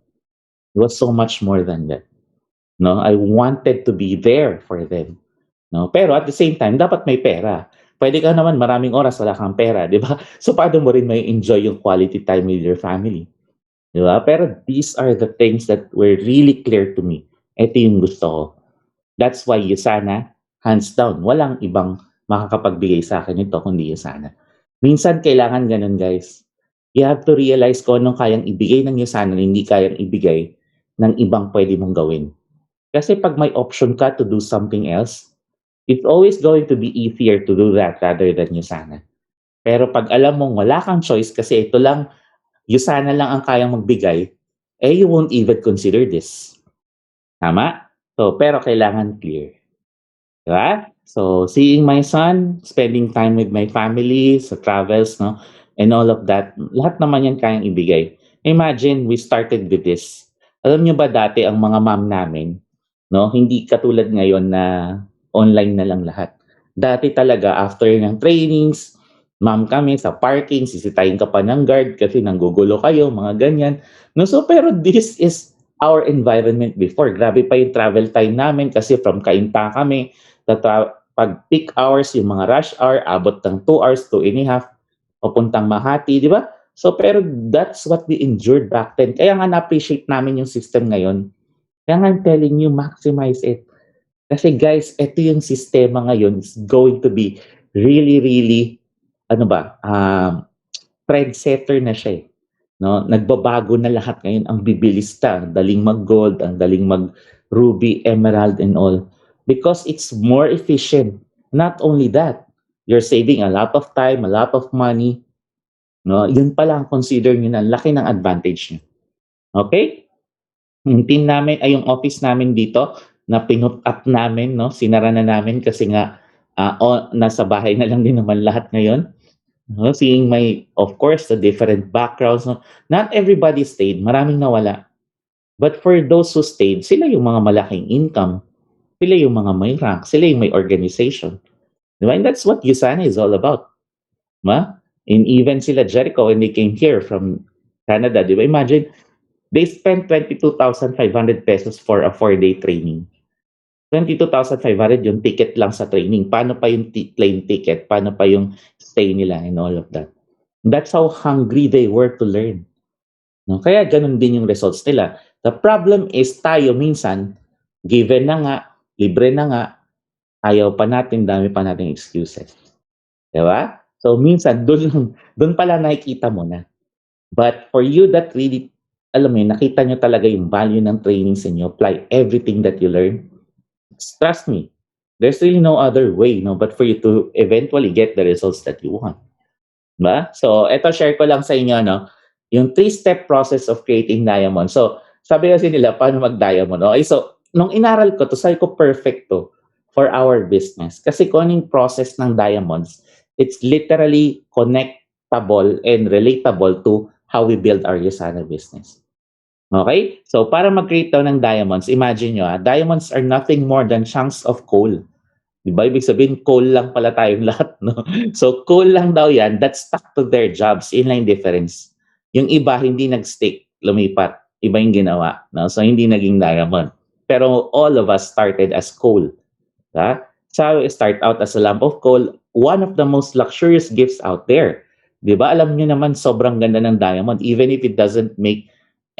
It was so much more than that. No, I wanted to be there for them. No, pero at the same time, dapat may pera. Pwede ka naman maraming oras wala kang pera, di ba? So paano mo rin may enjoy yung quality time with your family? Di ba? Pero these are the things that were really clear to me. Ito yung gusto ko. That's why USANA, hands down, walang ibang makakapagbigay sa akin nito kundi USANA. Minsan kailangan ganun, guys. You have to realize kung anong kayang ibigay ng USANA na hindi kayang ibigay ng ibang pwede mong gawin. Kasi pag may option ka to do something else, it's always going to be easier to do that rather than USANA. Pero pag alam mong wala kang choice kasi ito lang, USANA lang ang kayang magbigay, you won't even consider this. Tama? So, pero kailangan clear. Diba? So, seeing my son, spending time with my family, sa travels, no? And all of that, lahat naman yan kayang ibigay. Imagine, we started with this. Alam nyo ba dati ang mga mom namin, no? Hindi katulad ngayon na online na lang lahat. Dati talaga, after ng trainings, ma'am kami sa parking, sisitayin ka pa ng guard kasi nanggugulo kayo, mga ganyan. No, so, pero this is our environment before. Grabe pa yung travel time namin kasi from Cainta kami, pag peak hours, yung mga rush hour, abot ng 2 hours, 2.5, papuntang Makati, di ba? So, pero that's what we endured back then. Kaya nga na-appreciate namin yung system ngayon. Kaya nga I'm telling you, maximize it. Kasi guys, ito yung sistema ngayon is going to be really, really, trendsetter na siya eh. No, nagbabago na lahat ngayon. Ang bibilis ta, ang daling mag-gold, ang daling mag-ruby, emerald, and all. Because it's more efficient. Not only that, you're saving a lot of time, a lot of money. No, yun pala ang consider nyo na laki ng advantage nyo. Okay? Yung team namin, ay yung office namin dito, na pinut up namin, no? Sinara na namin kasi nga nasa bahay na lang din naman lahat ngayon. No, seeing of course, the different backgrounds. No? Not everybody stayed. Maraming nawala. But for those who stayed, sila yung mga malaking income. Sila yung mga may rank. Sila yung may organization. Diba? And that's what USANA is all about. Diba? And even sila Jericho, when they came here from Canada, diba? Imagine, they spent 22,500 pesos for a 4-day training. 22,500 yung ticket lang sa training. Paano pa yung plane ticket? Paano pa yung stay nila and all of that? That's how hungry they were to learn. No? Kaya ganun din yung results nila. The problem is tayo minsan, given na nga, libre na nga, ayaw pa natin, dami pa nating excuses. Diba? So minsan, dun pala nakikita mo na. But for you that really, alam mo yun, nakita nyo talaga yung value ng trainings and you apply everything that you learn, trust me, there's really no other way, no, but for you to eventually get the results that you want. Ba? So, eto share ko lang sa inyo, no, yung 3-step process of creating diamond. So, sabi kasi nila, paano mag-diamond? Okay, so, nung inaral ko to, sabi ko perfect to for our business. Kasi kung yung process ng diamonds, it's literally connectable and relatable to how we build our USANA business. Okay? So, para mag-create daw ng diamonds, imagine nyo, diamonds are nothing more than chunks of coal. Diba? Ibig sabihin, coal lang pala tayong lahat. No? So, coal lang daw yan that stuck to their jobs. Yun lang yung difference. Yung iba, hindi nag-stick, lumipat. Iba yung ginawa. No? So, hindi naging diamond. Pero all of us started as coal. Diba? So, start out as a lump of coal, one of the most luxurious gifts out there. Diba? Alam nyo naman, sobrang ganda ng diamond. Even if it doesn't make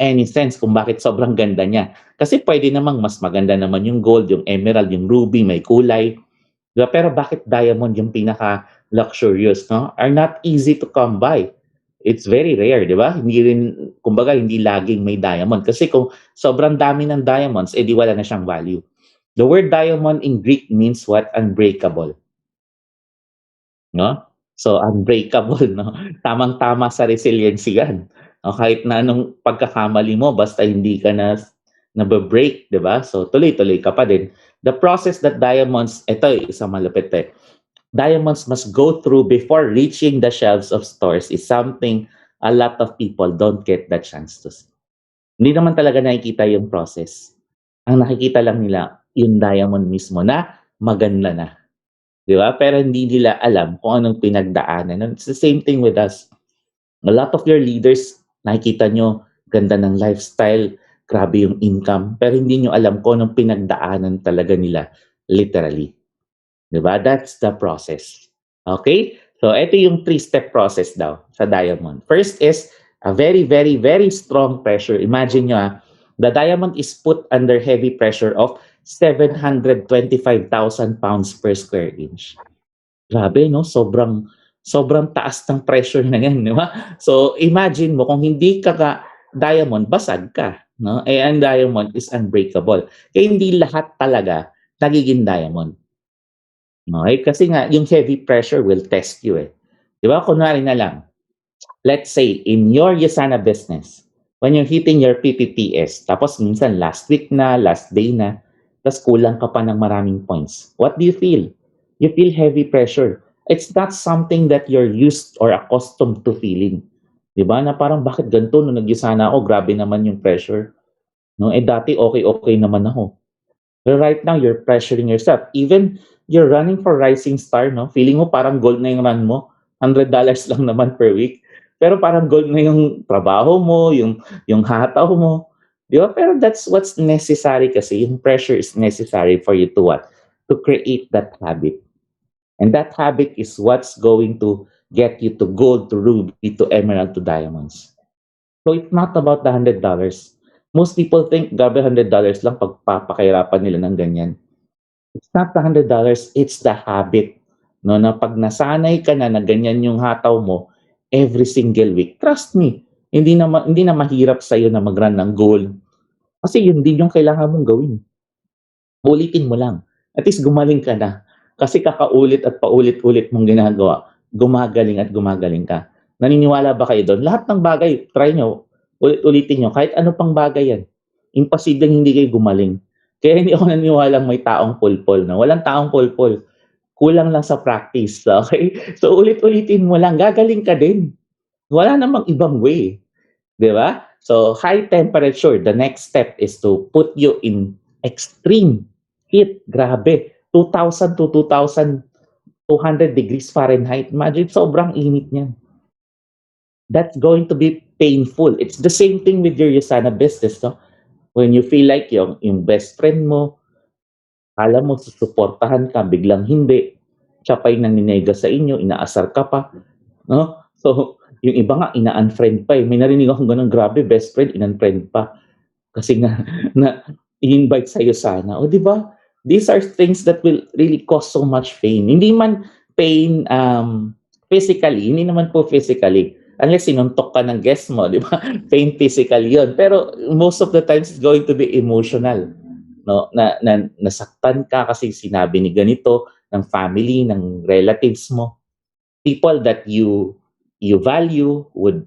any sense kung bakit sobrang ganda niya. Kasi pwede namang mas maganda naman yung gold, yung emerald, yung ruby, may kulay. Diba? Pero bakit diamond yung pinaka-luxurious, no? Are not easy to come by. It's very rare, di ba? Hindi rin, kumbaga, hindi laging may diamond. Kasi kung sobrang dami ng diamonds, edi wala na siyang value. The word diamond in Greek means what? Unbreakable. No? So, unbreakable, no? Tamang-tama sa resiliency yan. No? Kahit na anong pagkakamali mo, basta hindi ka na nababreak, di ba? So, tuloy-tuloy ka pa din. The process that diamonds, ito isang malapit eh. Diamonds must go through before reaching the shelves of stores is something a lot of people don't get the chance to see. Hindi naman talaga nakikita yung process. Ang nakikita lang nila, yung diamond mismo na maganda na. Di ba? Pero hindi nila alam kung anong pinagdaanan. And it's the same thing with us. A lot of your leaders, nakikita nyo, ganda ng lifestyle, grabe yung income, pero hindi nyo alam kung anong pinagdaanan talaga nila, literally. Diba? That's the process. Okay? So, ito yung 3-step process daw sa diamond. First is a very, very, very strong pressure. Imagine nyo, the diamond is put under heavy pressure of 725,000 pounds per square inch. Grabe, no? Sobrang taas ng pressure na yan, di ba? So, imagine mo, kung hindi ka diamond, basag ka. No? Eh, ang diamond is unbreakable. Kaya hindi lahat talaga nagiging diamond. Okay? Kasi nga, yung heavy pressure will test you eh. Di ba? Kunwari na lang, let's say, in your USANA business, when you're hitting your PPPS, tapos minsan last week na, last day na, tapos kulang ka pa ng maraming points. What do you feel? You feel heavy pressure. It's not something that you're used or accustomed to feeling. Di ba? Na parang bakit ganito nung nag-USANA ako, grabe naman yung pressure. No? Eh dati okay naman ako. But right now, you're pressuring yourself. Even you're running for Rising Star, no? Feeling mo parang gold na yung run mo. $100 lang naman per week. Pero parang gold na yung trabaho mo, yung hataw mo. Di ba? Pero that's what's necessary kasi. Yung pressure is necessary for you to what? To create that habit. And that habit is what's going to get you to gold, to ruby, to emerald, to diamonds. So it's not about the $100. Most people think, gabi $100 lang pagpapakahirapan nila ng ganyan. It's not the $100, it's the habit. No, na pag nasanay ka na ganyan yung hataw mo every single week, trust me, hindi na mahirap sa'yo na mag-run ng gold. Kasi yun din yung kailangan mong gawin. Ulitin mo lang. At least gumaling ka na. Kasi kakaulit at paulit-ulit mong ginagawa, gumagaling at gumagaling ka. Naniniwala ba kayo doon? Lahat ng bagay, try nyo, ulit-ulitin nyo, kahit ano pang bagay yan. Imposible hindi kayo gumaling. Kaya hindi ako naniniwalang may taong pulpol. No? Walang taong pulpol. Kulang lang sa practice. Okay? So ulit-ulitin mo lang, gagaling ka din. Wala namang ibang way. Di ba? So high temperature, the next step is to put you in extreme heat. Grabe. 2,000 to 2,200 degrees Fahrenheit. Imagine, sobrang init niyan. That's going to be painful. It's the same thing with your USANA business, no? When you feel like yung best friend mo, alam mo, susuportahan ka, biglang hindi. Siya pa yung naninega sa inyo, inaasar ka pa. No? So, yung iba nga, ina-unfriend pa eh. May narinig akong ganun, grabe, best friend, in-unfriend pa. Kasi nga, i-invite sa'yo sana. O, di ba? These are things that will really cause so much pain. Hindi man pain physically, hindi naman po physically. Unless sinuntok ka ng guest mo, di ba? Pain physical yun. Pero most of the times, it's going to be emotional. No? Na nasaktan ka kasi sinabi ni ganito ng family, ng relatives mo. People that you value would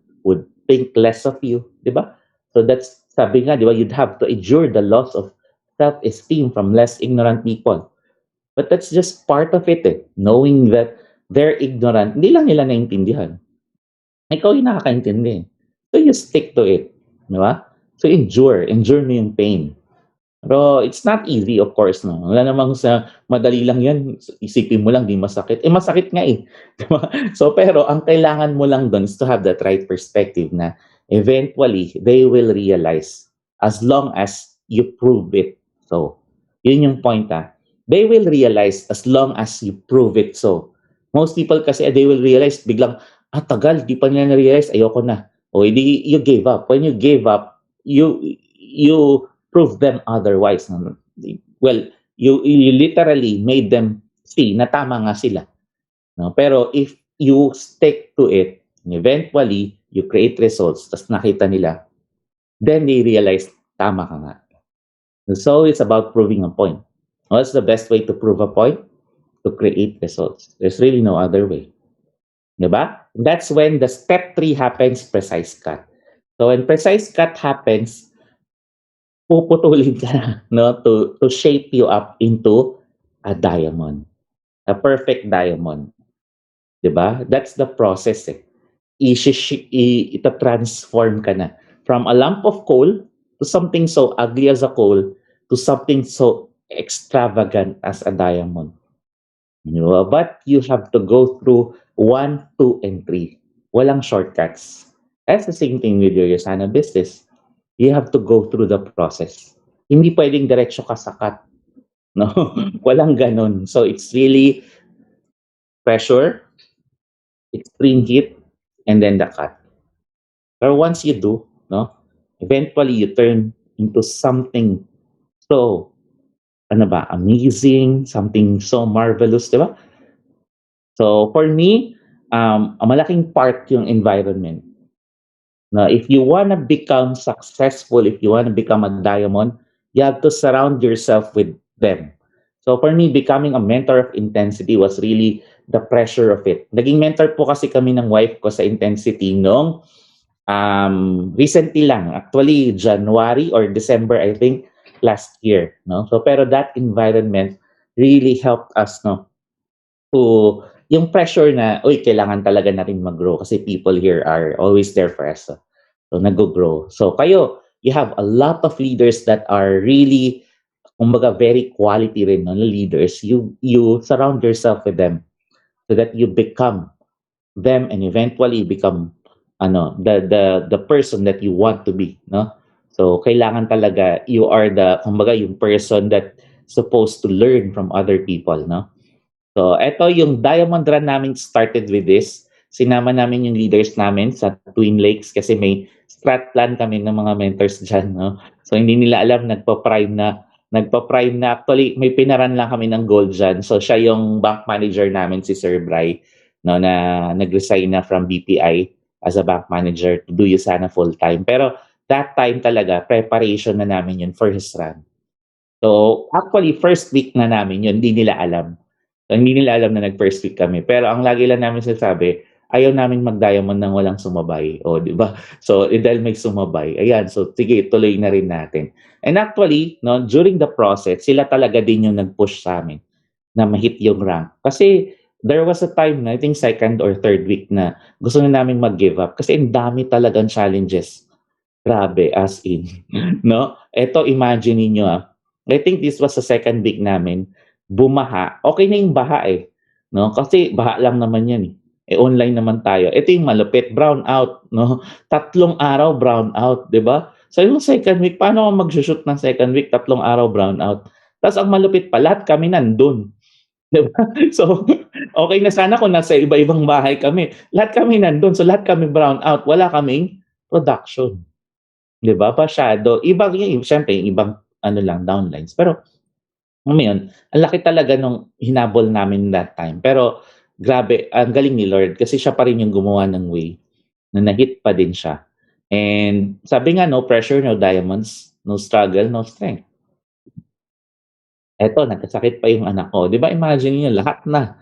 think less of you. Di ba? So that's, sabi nga, di ba, you'd have to endure the loss of self-esteem from less ignorant people. But that's just part of it eh. Knowing that they're ignorant, hindi lang nila naintindihan. Ikaw yung nakakaintindi. So you stick to it. Di ba? So endure mo yung pain. Pero it's not easy, of course. No? Wala namang sa madali lang yan. Isipin mo lang, di masakit. Eh, masakit nga eh. Di ba? So, pero ang kailangan mo lang dun is to have that right perspective na eventually, they will realize as long as you prove it. So, yun yung point ha. They will realize as long as you prove it. So, most people kasi, they will realize biglang, tagal, di pa nila na-realize, ayoko na. O, hindi, you gave up. When you gave up, you prove them otherwise. No? Well, you literally made them see na tama nga sila. No? Pero if you stick to it, eventually, you create results, tapos nakita nila, then they realize, tama ka nga. So it's about proving a point. What's the best way to prove a point? To create results. There's really no other way. Diba? That's when the step 3 happens, precise cut. So when precise cut happens, puputulin ka no, to shape you up into a diamond. A perfect diamond. Diba? That's the process eh. Ita-transform ka na. From a lump of coal to something so ugly as a coal to something so extravagant as a diamond. But you have to go through 1, 2, and 3. Walang shortcuts. That's the same thing with your USANA business. You have to go through the process. Hindi pwedeng diretso ka sa cut. No? Walang ganon. So it's really pressure, extreme heat, and then the cut. But once you do, no, eventually you turn into something so, amazing, something so marvelous, di ba? So for me, a malaking part yung environment. Now, if you want to become successful, if you want to become a diamond, you have to surround yourself with them. So for me, becoming a mentor of intensity was really the pressure of it. Naging mentor po kasi kami ng wife ko sa intensity nung recently lang. Actually, January or December, I think, last year. No? So pero that environment really helped us no, to yung pressure na, kailangan talaga natin mag-grow kasi people here are always there for us. So, nag-grow. So, kayo, you have a lot of leaders that are really, kumbaga, very quality rin, no, leaders. You surround yourself with them so that you become them and eventually become the person that you want to be, no? So, kailangan talaga, you are kumbaga, yung person that supposed to learn from other people, no? So, eto yung Diamond Run namin started with this. Sinama namin yung leaders namin sa Twin Lakes kasi may strat plan kami ng mga mentors dyan. No? So, hindi nila alam, nagpa-prime na. Actually, may pinaran lang kami ng gold dyan. So, siya yung bank manager namin, si Sir Bry, no, na nag-resign na from BPI as a bank manager to do USANA full-time. Pero that time talaga, preparation na namin yun for his run. So, actually, first week na namin yun, hindi nila alam. So, hindi nila alam na nag-first week kami. Pero ang lagi lang namin sinasabi, ayaw namin mag-diamond nang walang sumabay. O, di ba? So, dahil may sumabay. Ayan, so sige, tuloy na rin natin. And actually, no, during the process, sila talaga din yung nag-push sa amin na ma-hit yung rank. Kasi there was a time na, I think second or third week na gusto na namin mag-give up. Kasi ang dami talagang challenges. Grabe, as in. No? Eto, imagine niyo I think this was the second week namin. Bumaha. Okay na yung baha eh. No? Kasi baha lang naman yan eh. Online naman tayo. Ito yung malupit, brown out. No? 3 araw brown out, di ba? So yung second week, paano ako mag-shoot ng second week, 3 araw brown out? Tapos ang malupit pa, lahat kami nandun. Di ba? So, okay na sana kung nasa iba-ibang bahay kami. Lahat kami nandun. So lahat kami brown out. Wala kaming production. Di ba? Pasyado. Ibang yung, syempre, ibang downlines. Pero ngayon, ang laki talaga nung hinabol namin that time. Pero grabe, ang galing ni Lord kasi siya pa rin yung gumawa ng way na nahit pa din siya. And sabi nga, no pressure, no diamonds, no struggle, no strength. Eto, nagkasakit pa yung anak ko. Di ba, imagine niyo, lahat na.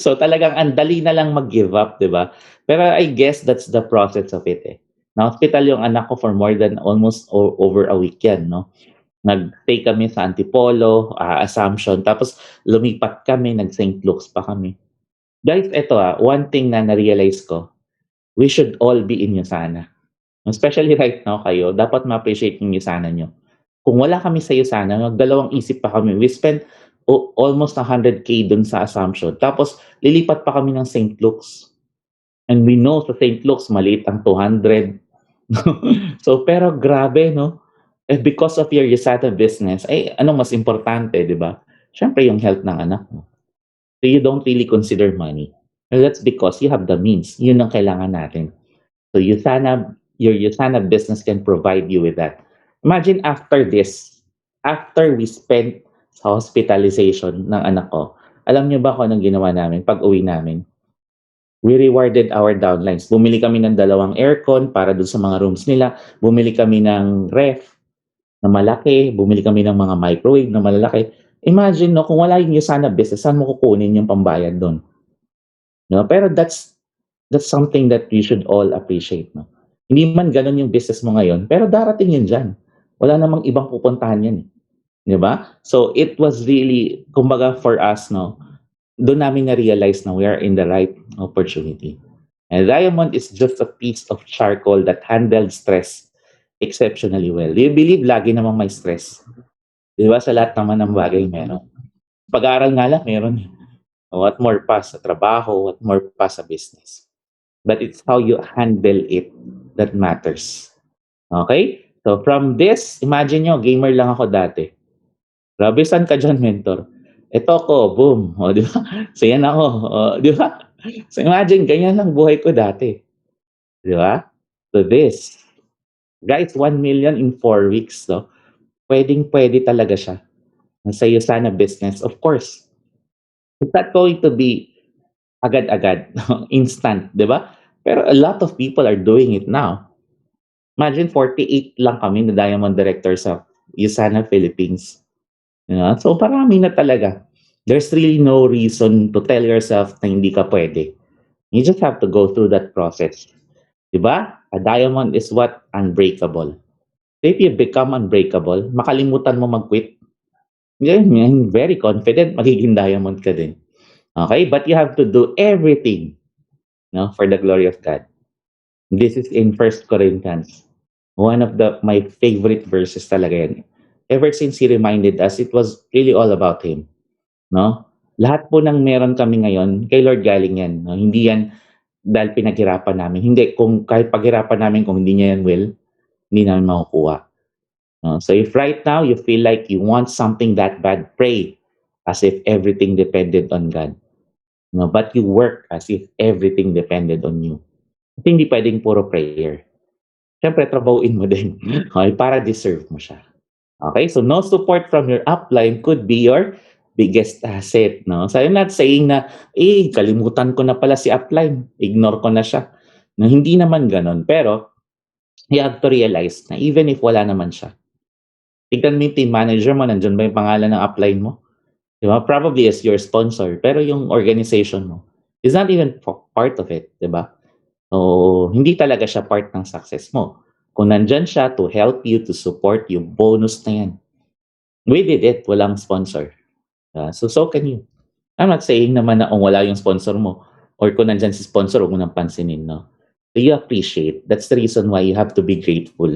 So talagang andali na lang mag-give up, di ba? Pero I guess that's the process of it eh. Na-hospital yung anak ko for more than almost over a week yan, no? Nag-stay kami sa Antipolo, Assumption, tapos lumipat kami, nag-St. Luke's pa kami. Guys, eto one thing na na-realize ko, we should all be in USANA. Especially right now kayo, dapat ma-appreciate yung USANA nyo. Kung wala kami sa USANA, magdalawang isip pa kami. We spent almost 100K dun sa Assumption. Tapos, lilipat pa kami ng St. Luke's. And we know sa St. Luke's, maliit ang 200. So, pero grabe, no? Because of your USANA business, anong mas importante, di ba? Siyempre, yung health ng anak mo. So, you don't really consider money. And that's because you have the means. Yun ang kailangan natin. So, USANA your USANA business can provide you with that. Imagine after this, after we spent sa hospitalization ng anak ko, alam niyo ba kung anong ginawa namin pag uwi namin? We rewarded our downlines. Bumili kami ng 2 aircon para dun sa mga rooms nila. Bumili kami ng ref na malaki. Bumili kami ng mga microwave na malalaki. Imagine, no, kung wala yung USANA business, saan mo kukunin yung pambayad doon? No? Pero that's something that we should all appreciate. No? Hindi man ganun yung business mo ngayon, pero darating yun dyan. Wala namang ibang pupuntahan yan. Di ba? So it was really, kumbaga for us, no, doon namin na-realize na we are in the right opportunity. And diamond is just a piece of charcoal that handled stress exceptionally well. Do you believe lagi namang may stress? Di ba? Sa lahat naman ng bagay meron. Pag-aaral nga lang, meron. What more pa sa trabaho, what more pa sa business. But it's how you handle it that matters. Okay? So from this, imagine nyo, gamer lang ako dati. Grabe, saan ka dyan, mentor? Ito ko, boom. O, di ba? So yan ako. O, di ba? So imagine, ganyan lang buhay ko dati. Di ba? So this. Guys, 1 million in 4 weeks. No? Pwedeng-pwede talaga siya. Sa USANA business, of course. It's not going to be agad-agad, instant, di ba? Pero a lot of people are doing it now. Imagine 48 lang kami na Diamond Director sa USANA Philippines. So parami na talaga. There's really no reason to tell yourself na hindi ka pwede. You just have to go through that process. Diba? A diamond is what? Unbreakable. So if you become unbreakable, makalimutan mo mag-quit. I'm very confident magiging diamond ka din. Okay? But you have to do everything, no, for the glory of God. This is in 1 Corinthians. One of my favorite verses talaga yan. Ever since he reminded us, it was really all about him. No? Lahat po ng meron kami ngayon, kay Lord galing yan. No? Hindi yan dahil pinaghirapan namin. Hindi, kung kahit paghirapan namin, kung hindi niya yan will, hindi namin makukuha. No? So if right now you feel like you want something that bad, pray as if everything depended on God. No? But you work as if everything depended on you. Kasi hindi pwedeng puro prayer. Siyempre, trabahuin mo din. Okay, para deserve mo siya. Okay, so no support from your upline could be your biggest asset. No? So I'm not saying na, kalimutan ko na pala si upline. Ignore ko na siya. No, hindi naman ganon. Pero, you have to realize na even if wala naman siya, tignan mo yung team manager mo, nandyan ba yung pangalan ng upline mo? Diba? Probably as your sponsor, pero yung organization mo is not even part of it. Diba? So, hindi talaga siya part ng success mo. Kung nandyan siya to help you, to support you, bonus na yan. We did it, walang sponsor. So can you. I'm not saying naman na kung wala yung sponsor mo or kung nandyan si sponsor, huwag mo nang pansinin. No? So you appreciate. That's the reason why you have to be grateful.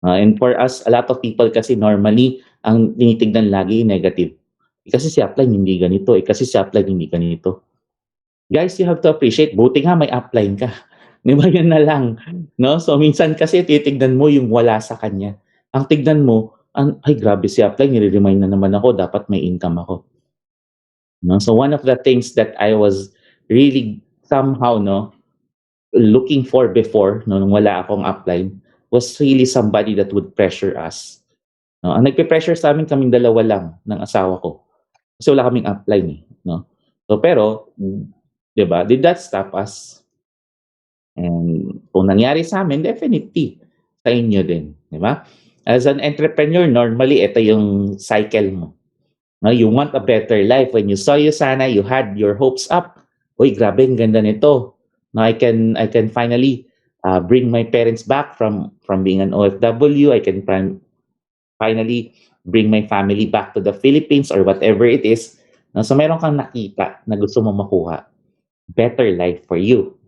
And for us, a lot of people kasi normally, ang tinitignan lagi negative. Kasi si upline hindi ganito. Kasi si upline hindi ganito. Guys, you have to appreciate. Buti nga may upline ka. Di ba yun na lang? No? So minsan kasi titignan mo yung wala sa kanya. Ang tignan mo, ay grabe si upline, nire-remind na naman ako, dapat may income ako. No? So one of the things that I was really somehow looking for before, nung wala akong upline, was really somebody that would pressure us. No? Ang nagpe-pressure sa amin, kaming dalawa lang ng asawa ko. Kasi wala kaming upline. No? So pero, diba, did that stop us? And kung nangyari sa amin, definitely sa inyo din. Diba? As an entrepreneur, normally, ito yung cycle mo. No, you want a better life. When you saw USANA, you had your hopes up. Uy, grabe, ang ganda nito. No, I can finally bring my parents back from being an OFW. I can finally bring my family back to the Philippines or whatever it is. No, so meron kang nakita na gusto mo makuha. Better life for you.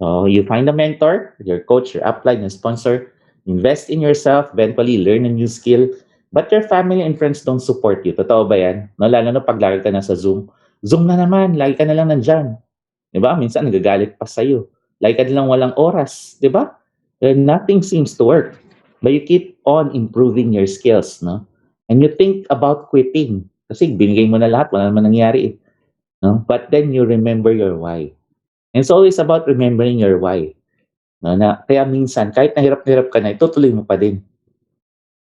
So you find a mentor, your coach, your upline, your sponsor. Invest in yourself, eventually learn a new skill. But your family and friends don't support you. Totoo ba yan? No, lalo na pag lagi ka na sa Zoom. Zoom na naman, lagi ka na lang nandyan. Diba? Minsan nagagalit pa sa'yo. Lagi ka nilang walang oras. Diba? Nothing seems to work. But you keep on improving your skills. No? And you think about quitting. Kasi binigay mo na lahat, wala naman nangyari. No? But then you remember your why. And it's always about remembering your why. No, na kaya minsan kahit na hirap ka na, itutuloy mo pa din.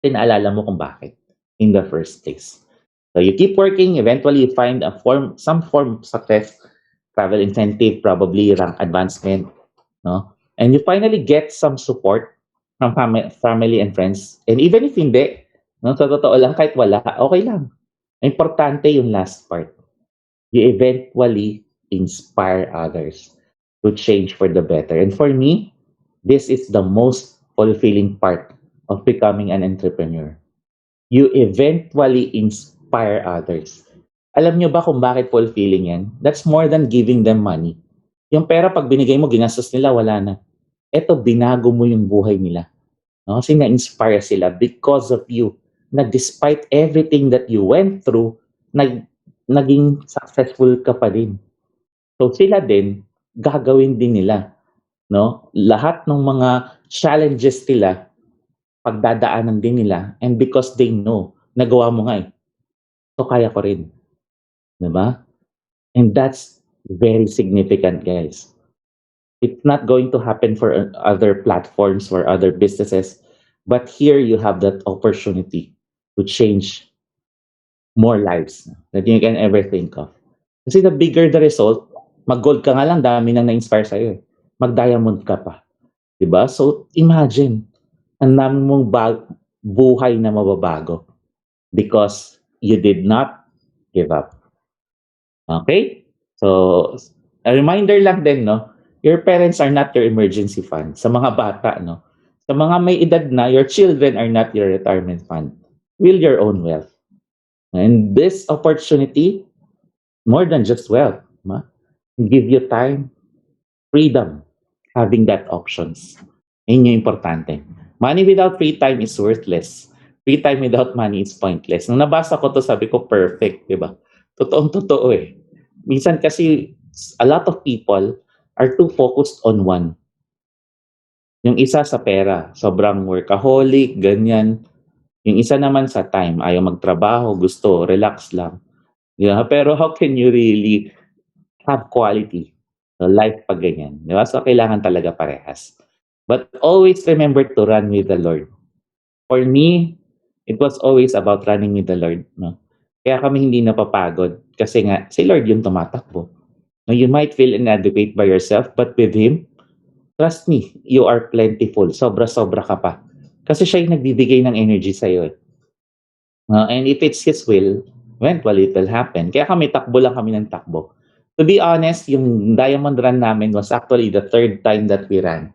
Kasi naalala mo kung bakit in the first place. So you keep working, eventually you find some form of success, travel incentive, probably rank advancement, no? And you finally get some support from family and friends. And even if hindi, no, sa totoo lang, kahit wala, okay lang. Importante yung last part. You eventually inspire others to change for the better. And for me, this is the most fulfilling part of becoming an entrepreneur. You eventually inspire others. Alam nyo ba kung bakit fulfilling yan? That's more than giving them money. Yung pera, pag binigay mo, ginastos nila, wala na. Eto, binago mo yung buhay nila. No? Kasi na-inspire sila because of you. Na despite everything that you went through, naging successful ka pa din. So sila din, gagawin din nila. No? Lahat ng mga challenges nila, pagdadaanan din nila, and because they know, nagawa mo nga eh. So kaya ko rin. Diba? And that's very significant, guys. It's not going to happen for other platforms or other businesses, but here you have that opportunity to change more lives that you can ever think of. Kasi the bigger the result, mag-gold ka nga lang, dami nang na-inspire sa'yo eh. Mag-diamond ka pa. Diba? So imagine, ang dami mong buhay na mababago because you did not give up. Okay? So, a reminder lang din, no? Your parents are not your emergency fund. Sa mga bata, no? Sa mga may edad na, your children are not your retirement fund. Build your own wealth. And this opportunity, more than just wealth, give you time, freedom, having that options. Yun yung importante. Money without free time is worthless. Free time without money is pointless. Nung nabasa ko to, sabi ko, perfect, di ba? Totoong-totoo eh. Minsan kasi, a lot of people are too focused on one. Yung isa sa pera, sobrang workaholic, ganyan. Yung isa naman sa time, ayaw magtrabaho, gusto, relax lang. Yeah, pero how can you really have quality life pag ganyan? Di ba? So, kailangan talaga parehas. But always remember to run with the Lord. For me, it was always about running with the Lord. No? Kaya kami hindi napapagod kasi nga, si Lord yung tumatakbo. No, you might feel inadequate by yourself, but with Him, trust me, you are plentiful. Sobra-sobra ka pa. Kasi siya yung nagbibigay ng energy sa'yo. And if it's His will, eventually it will happen. Kaya kami, takbo lang kami ng takbo. To be honest, yung diamond run namin was actually the third time that we ran.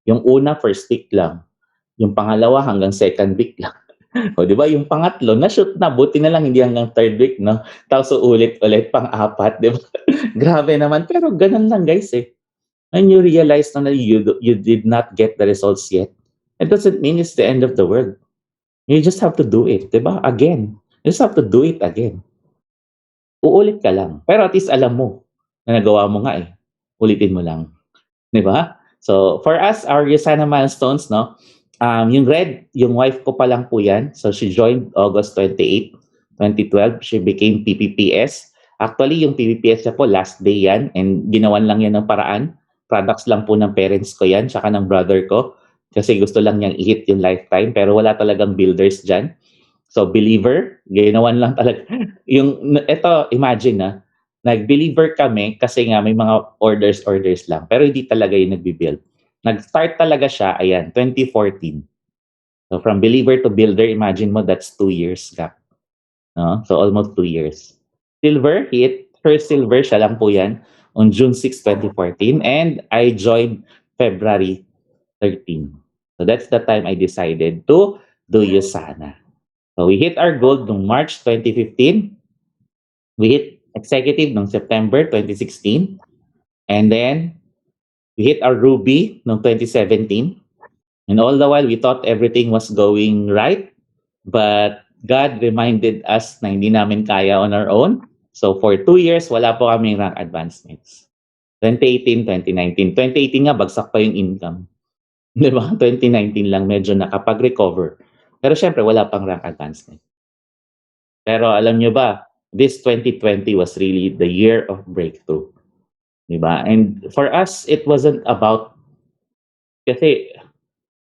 Yung una, first week lang. Yung pangalawa, hanggang second week lang. O, di ba? Yung pangatlo, na-shoot na. Buti na lang, hindi hanggang third week, no? Tapos ulit-ulit, pang-apat, di ba? Grabe naman. Pero ganun lang, guys, eh. And you realize na you did not get the results yet. It doesn't mean it's the end of the world. You just have to do it, di ba? Again. You just have to do it again. Uulit ka lang. Pero at least alam mo na nagawa mo nga eh. Ulitin mo lang. Di ba? So, for us, our USANA milestones, no? Yung red, yung wife ko pa lang po yan. So, she joined August 28, 2012. She became PPPS. Actually, yung PPPS niya po, last day yan. And ginawan lang yan ng paraan. Products lang po ng parents ko yan, tsaka ng brother ko. Kasi gusto lang niyang i-hit yung lifetime. Pero wala talagang builders dyan. So, believer, ginawan lang talaga. Ito, imagine na, nag-believer kami kasi nga may mga orders lang. Pero hindi talaga yung nagbibuild. Nag-start talaga siya, ayan, 2014. So from believer to builder, imagine mo that's 2 years gap. No? So almost 2 years. Silver, first silver, siya lang po yan, on June 6, 2014. And I joined February 13. So that's the time I decided to do USANA. So we hit our gold noong March 2015. We hit executive noong September 2016. And then, we hit our ruby noong 2017. And all the while, we thought everything was going right. But God reminded us na hindi namin kaya on our own. So for 2 years, wala po kaming rank advancements. 2018, 2019. 2018 nga, bagsak pa yung income. Diba? 2019 lang, medyo nakapag-recover. Pero syempre, wala pang rank advancement. Pero alam nyo ba, this 2020 was really the year of breakthrough. Diba? And for us, it wasn't about Kasi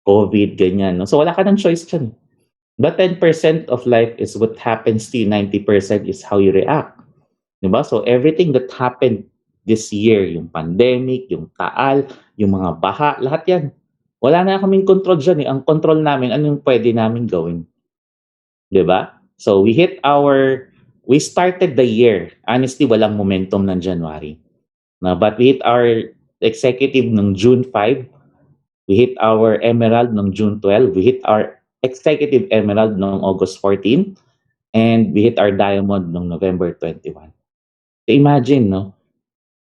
COVID, ganyan. No? So wala ka ng choice dyan. But 10% of life is what happens to you. 90% is how you react. Diba? So everything that happened this year, yung pandemic, yung taal, yung mga baha, lahat yan. Wala na kaming control dyan. Ang control namin, ano yung pwede namin gawin. Diba? So we started the year. Honestly, walang momentum ng January. No, but we hit our executive ng June 5. We hit our emerald ng June 12. We hit our executive emerald ng August 14. And we hit our diamond ng November 21. So imagine, no?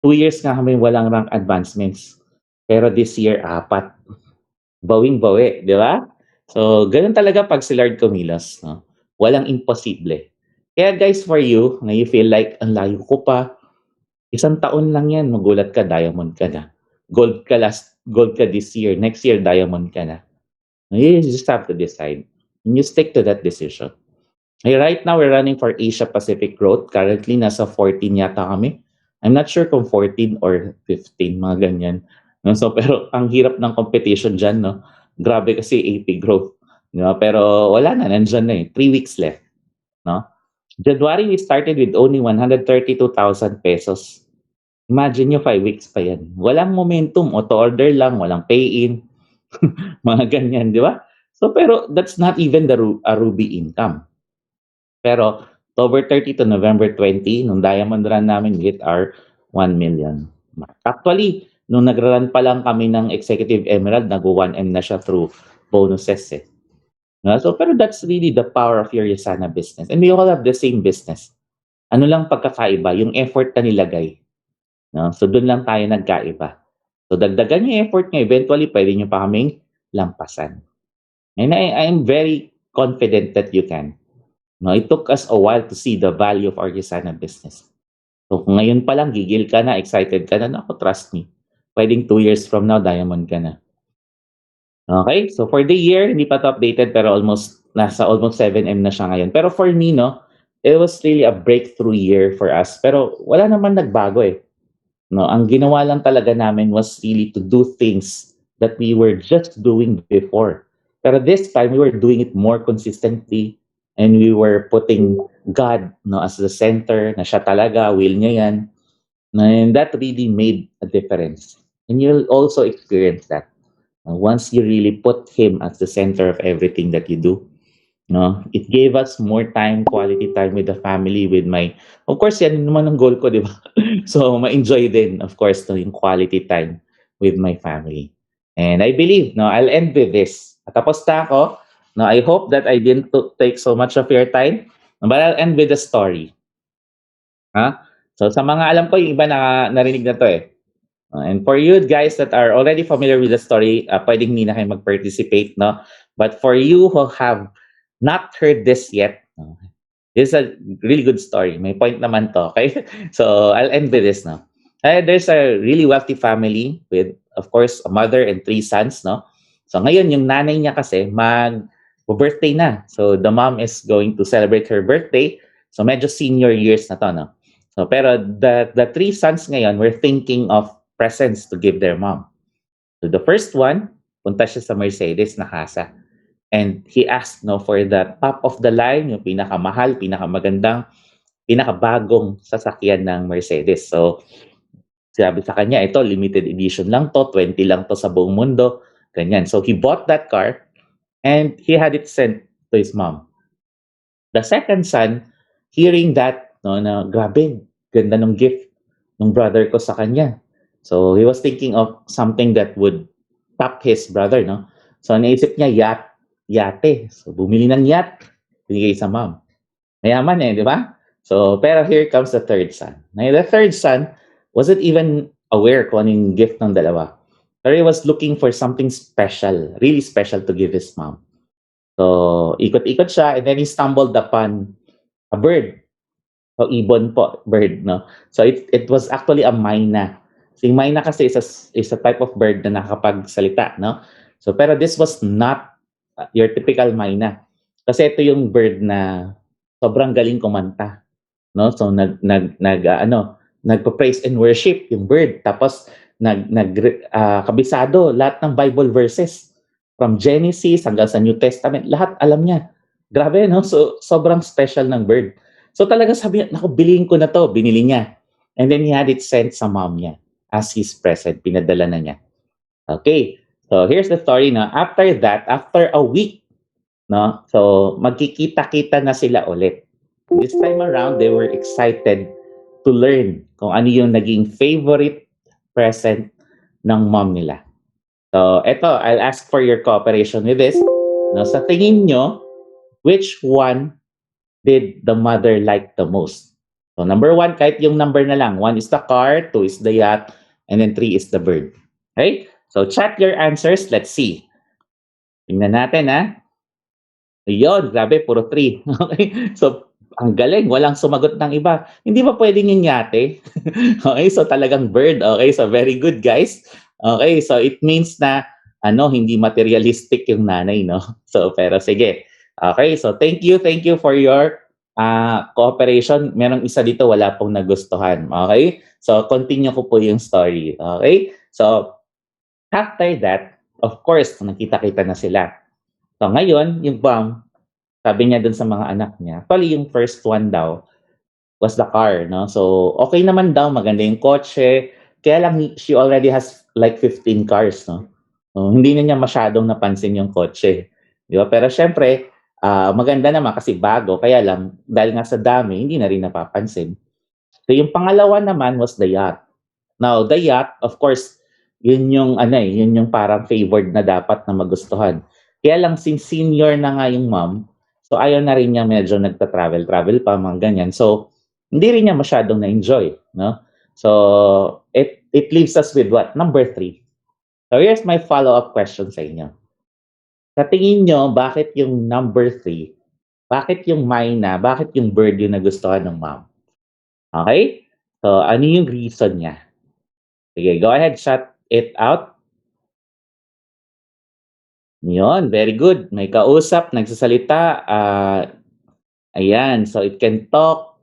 2 years nga kami walang rank advancements. Pero this year, 4. Bawing-bawi, di ba? So, ganun talaga pag si Lord kumilos. No? Walang imposible. Kaya guys, for you, na you feel like, ang layo ko pa, 1 taon lang yan, magulat ka, diamond ka na. Gold ka this year. Next year, diamond ka na. You just have to decide. And you stick to that decision. Right now, we're running for Asia Pacific growth. Currently, nasa 14 yata kami. I'm not sure kung 14 or 15, mga ganyan. No? So, pero ang hirap ng competition dyan, no? Grabe kasi AP growth. No? Pero wala na, nandyan na eh. 3 weeks left. No? January, we started with only 132,000 pesos. Imagine nyo, 5 weeks pa yan. Walang momentum, auto-order lang, walang pay-in. Mga ganyan, di ba? So, pero that's not even a Ruby income. Pero October 30 to November 20, nung diamond run namin, we hit our 1 million mark. Actually, nung nagrun pa lang kami ng Executive Emerald, nag-1M na siya through bonuses eh. No? So, pero that's really the power of your USANA business. And we all have the same business. Ano lang pagkakaiba? Yung effort na nilagay. No? So, doon lang tayo nagkaiba. So, dagdagan yung effort nyo. Eventually, pwede nyo pa kaming lampasan. And I'm very confident that you can. No, it took us a while to see the value of our USANA business. So kung ngayon pa lang, gigil ka na, excited ka na, naku, trust me. Pwedeng 2 years from now, diamond ka na. Okay, so for the year, hindi pa to updated, pero nasa almost 7M na siya ngayon. Pero for me, no, it was really a breakthrough year for us. Pero wala naman nagbago eh. No, ang ginawa lang talaga namin was really to do things that we were just doing before. Pero this time, we were doing it more consistently, and we were putting God, no, as the center, na siya talaga, will niya yan. And that really made a difference. And you'll also experience that. Once you really put Him as the center of everything that you do. No, it gave us more time, quality time with the family, with of course, yan naman ang goal ko, di ba? So, ma-enjoy din, of course, no, yung quality time with my family. And I believe, no, I'll end with this. Tapos na ako. No, I hope that I didn't take so much of your time, but I'll end with a story. So sa mga alam ko, yung iba narinig na to eh. And for you guys that are already familiar with the story, pwedeng hindi na kayo mag-participate, no? But for you who have not heard this yet, this is a really good story. May point naman to, okay? So I'll end with this, no? There's a really wealthy family with, of course, a mother and 3 sons, no? So ngayon, yung nanay niya kasi birthday na. So the mom is going to celebrate her birthday. So medyo senior years na to, no? So pero the 3 sons ngayon were thinking of presents to give their mom. So the first one, punta siya sa Mercedes na casa. And he asked, no, for the top of the line, yung pinakamahal, pinakamagandang, pinakabagong sasakyan ng Mercedes. So sabi sa kanya, ito limited edition lang to, 20 lang to sa buong mundo, ganyan. So he bought that car. And he had it sent to his mom. The second son, hearing that, no, na grabe, ganda ng gift ng brother ko sa kanya. So he was thinking of something that would top his brother, no? So naisip niya, yate. So bumili ng yacht, binigay sa mom. Mayaman eh, di ba? So, pero here comes the third son. Now, the third son wasn't even aware kung anong gift ng dalawa. Pero he was looking for something special, really special to give his mom. So, ikot-ikot siya and then he stumbled upon a bird. So, ibon po, bird, no? So, it was actually a myna. So, yung myna kasi is a type of bird na nakakapagsalita, no? So, pero this was not your typical myna. Kasi ito yung bird na sobrang galing kumanta, no? So, nagpa-praise and worship yung bird. Tapos, kabisado lahat ng Bible verses. From Genesis hanggang sa New Testament, lahat alam niya. Grabe, no? So, sobrang special ng bird. So, talaga sabi niya, naku, bilihin ko na to. Binili niya. And then he had it sent sa mom niya as his present. Pinadala na niya. Okay. So, here's the story, no? After that, after a week, no? So, magkikita-kita na sila ulit. This time around, they were excited to learn kung ano yung naging favorite present ng mom nila. So, eto, I'll ask for your cooperation with this. No, sa tingin nyo, which one did the mother like the most? So, number 1, kahit yung number na lang. 1 is the car, 2 is the yacht, and then 3 is the bird. Okay? So, chat your answers. Let's see. Tingnan natin, ha? Ayun, grabe, puro 3. Okay? So, ang galing, walang sumagot ng iba. Hindi ba pwedeng yung yate? Okay, so talagang bird. Okay, so very good, guys. Okay, so it means na hindi materialistic yung nanay, no? So, pero sige. Okay, so thank you for your cooperation. Merong isa dito wala pong nagustuhan. Okay? So, continue ko po yung story. Okay? So, after that, of course, nakita-kita na sila. So, ngayon, yung mom, sabi niya dun sa mga anak niya, actually, yung first one daw was the car, no? So, okay naman daw, maganda yung kotse. Kaya lang, she already has like 15 cars, no? So, hindi na niya masyadong napansin yung kotse. Di ba? Pero syempre, maganda naman kasi bago. Kaya lang, dahil nga sa dami, hindi na rin napapansin. So, yung pangalawa naman was the yacht. Now, the yacht, of course, yun yung parang favored na dapat na magustuhan. Kaya lang, since senior na nga yung mom, so ayaw na rin niya medyo nagta-travel pa, mga ganyan. So, hindi rin niya masyadong na-enjoy, no? So, it leaves us with what? Number 3. So, here's my follow-up question sa inyo. Sa tingin nyo, bakit yung number 3, bakit yung Mayna, bakit yung bird yung nagustuhan ng mom? Okay? So, ano yung reason niya? Sige, go ahead, shout it out. Yun, very good. May kausap, nagsasalita. Ayan, so it can talk.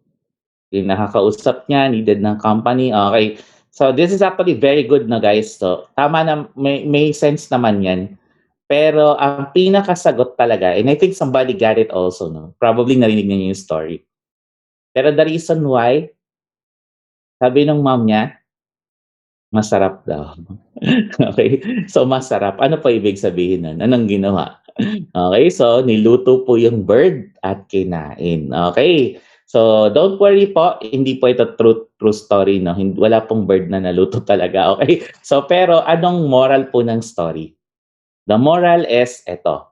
Yung nakakausap niya, needed ng company. Okay. So this is actually very good na guys. So tama na, may sense naman yan. Pero ang pinakasagot talaga, and I think somebody got it also, no? Probably narinig niya yung story. Pero the reason why, sabi ng mom niya, masarap daw. Okay? So masarap. Ano pa ibig sabihin nun? Anong ginawa? Okay, so niluto po yung bird at kinain. Okay. So don't worry po, hindi po ito true story, no. Wala pong bird na naluto talaga. Okay. So pero anong moral po ng story? The moral is ito.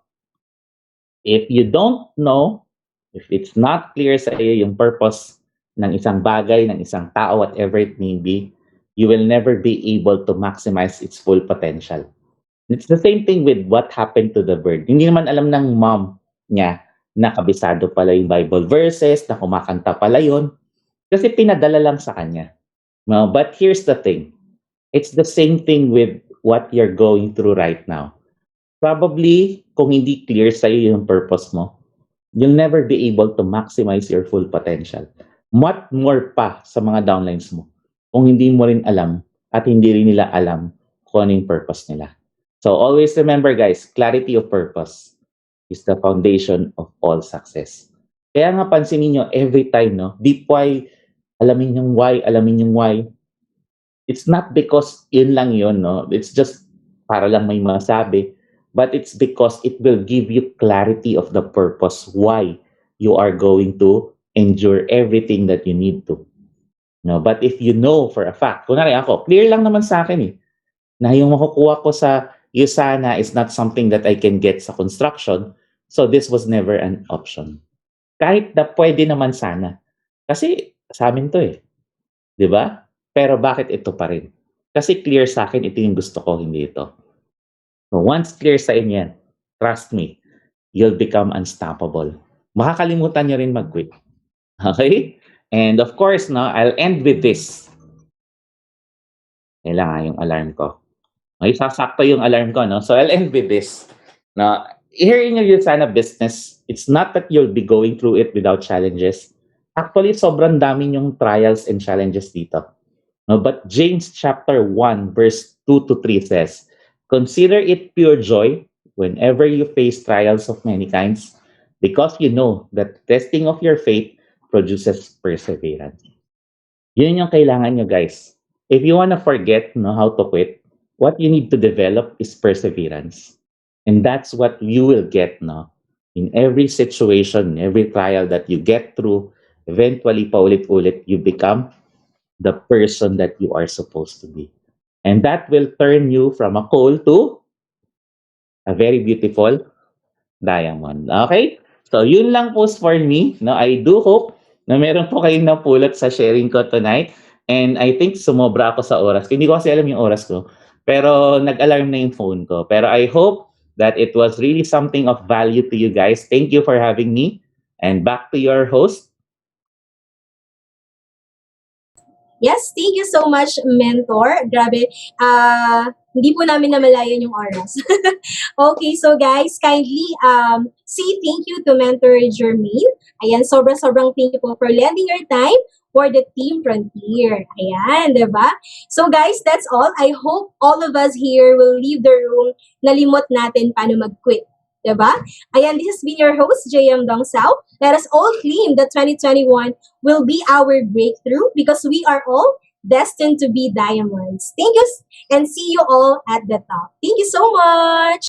If you don't know, if it's not clear sa iyo yung purpose ng isang bagay, ng isang tao, whatever it may be, you will never be able to maximize its full potential. It's the same thing with what happened to the bird. Hindi naman alam ng mom niya na kabisado pala yung Bible verses, na kumakanta pala yun. Kasi pinadala lang sa kanya. No, but here's the thing. It's the same thing with what you're going through right now. Probably, kung hindi clear sa'yo yung purpose mo, you'll never be able to maximize your full potential. What more pa sa mga downlines mo kung hindi mo rin alam at hindi rin nila alam kung ano yung purpose nila. So always remember guys, clarity of purpose is the foundation of all success. Kaya nga pansinin nyo every time, no? Deep why, alamin yung why. It's not because yun lang yun, no? It's just para lang may masabi. But it's because it will give you clarity of the purpose why you are going to endure everything that you need to. No? But if you know for a fact, kunwari ako, clear lang naman sa akin na yung makukuha ko sa USANA is not something that I can get sa construction. So this was never an option. Kahit na pwede naman sana. Kasi sa amin to Di ba? Pero bakit ito pa rin? Kasi clear sa akin, ito yung gusto ko, hindi ito. So once clear sa inyo yan, trust me, you'll become unstoppable. Makakalimutan nyo rin mag-quit. Okay? And of course, no, I'll end with this. Kailangan yung alarm ko. Okay, sasakto yung alarm ko, no? So I'll end with this. Now, here in your USANA business, it's not that you'll be going through it without challenges. Actually, sobrang dami yung trials and challenges dito. No, but James chapter 1, verse 2 to 3 says, consider it pure joy whenever you face trials of many kinds, because you know that the testing of your faith produces perseverance. Yun yung kailangan nyo, guys. If you wanna forget how to quit, what you need to develop is perseverance. And that's what you will get in every situation, every trial that you get through. Eventually, paulit-ulit, you become the person that you are supposed to be. And that will turn you from a coal to a very beautiful diamond. Okay? So, yun lang po for me. No, I do hope na meron po kayong napulot sa sharing ko tonight. And I think sumobra ako sa oras. Hindi ko kasi alam yung oras ko. Pero nag-alarm na yung phone ko. Pero I hope that it was really something of value to you guys. Thank you for having me. And back to your host. Yes, thank you so much, Mentor. Grabe, hindi po namin namalayan yung oras. Okay, so guys, kindly say thank you to Mentor Jermaine. Ayan, sobrang thank you po for lending your time for the Team Frontier. Ayan, diba? So guys, that's all. I hope all of us here will leave the room, nalimot natin paano mag-quit. Diba? Ayan, this has been your host, JM Dong Sao. Let us all claim that 2021 will be our breakthrough because we are all destined to be diamonds. Thank you and see you all at the top. Thank you so much.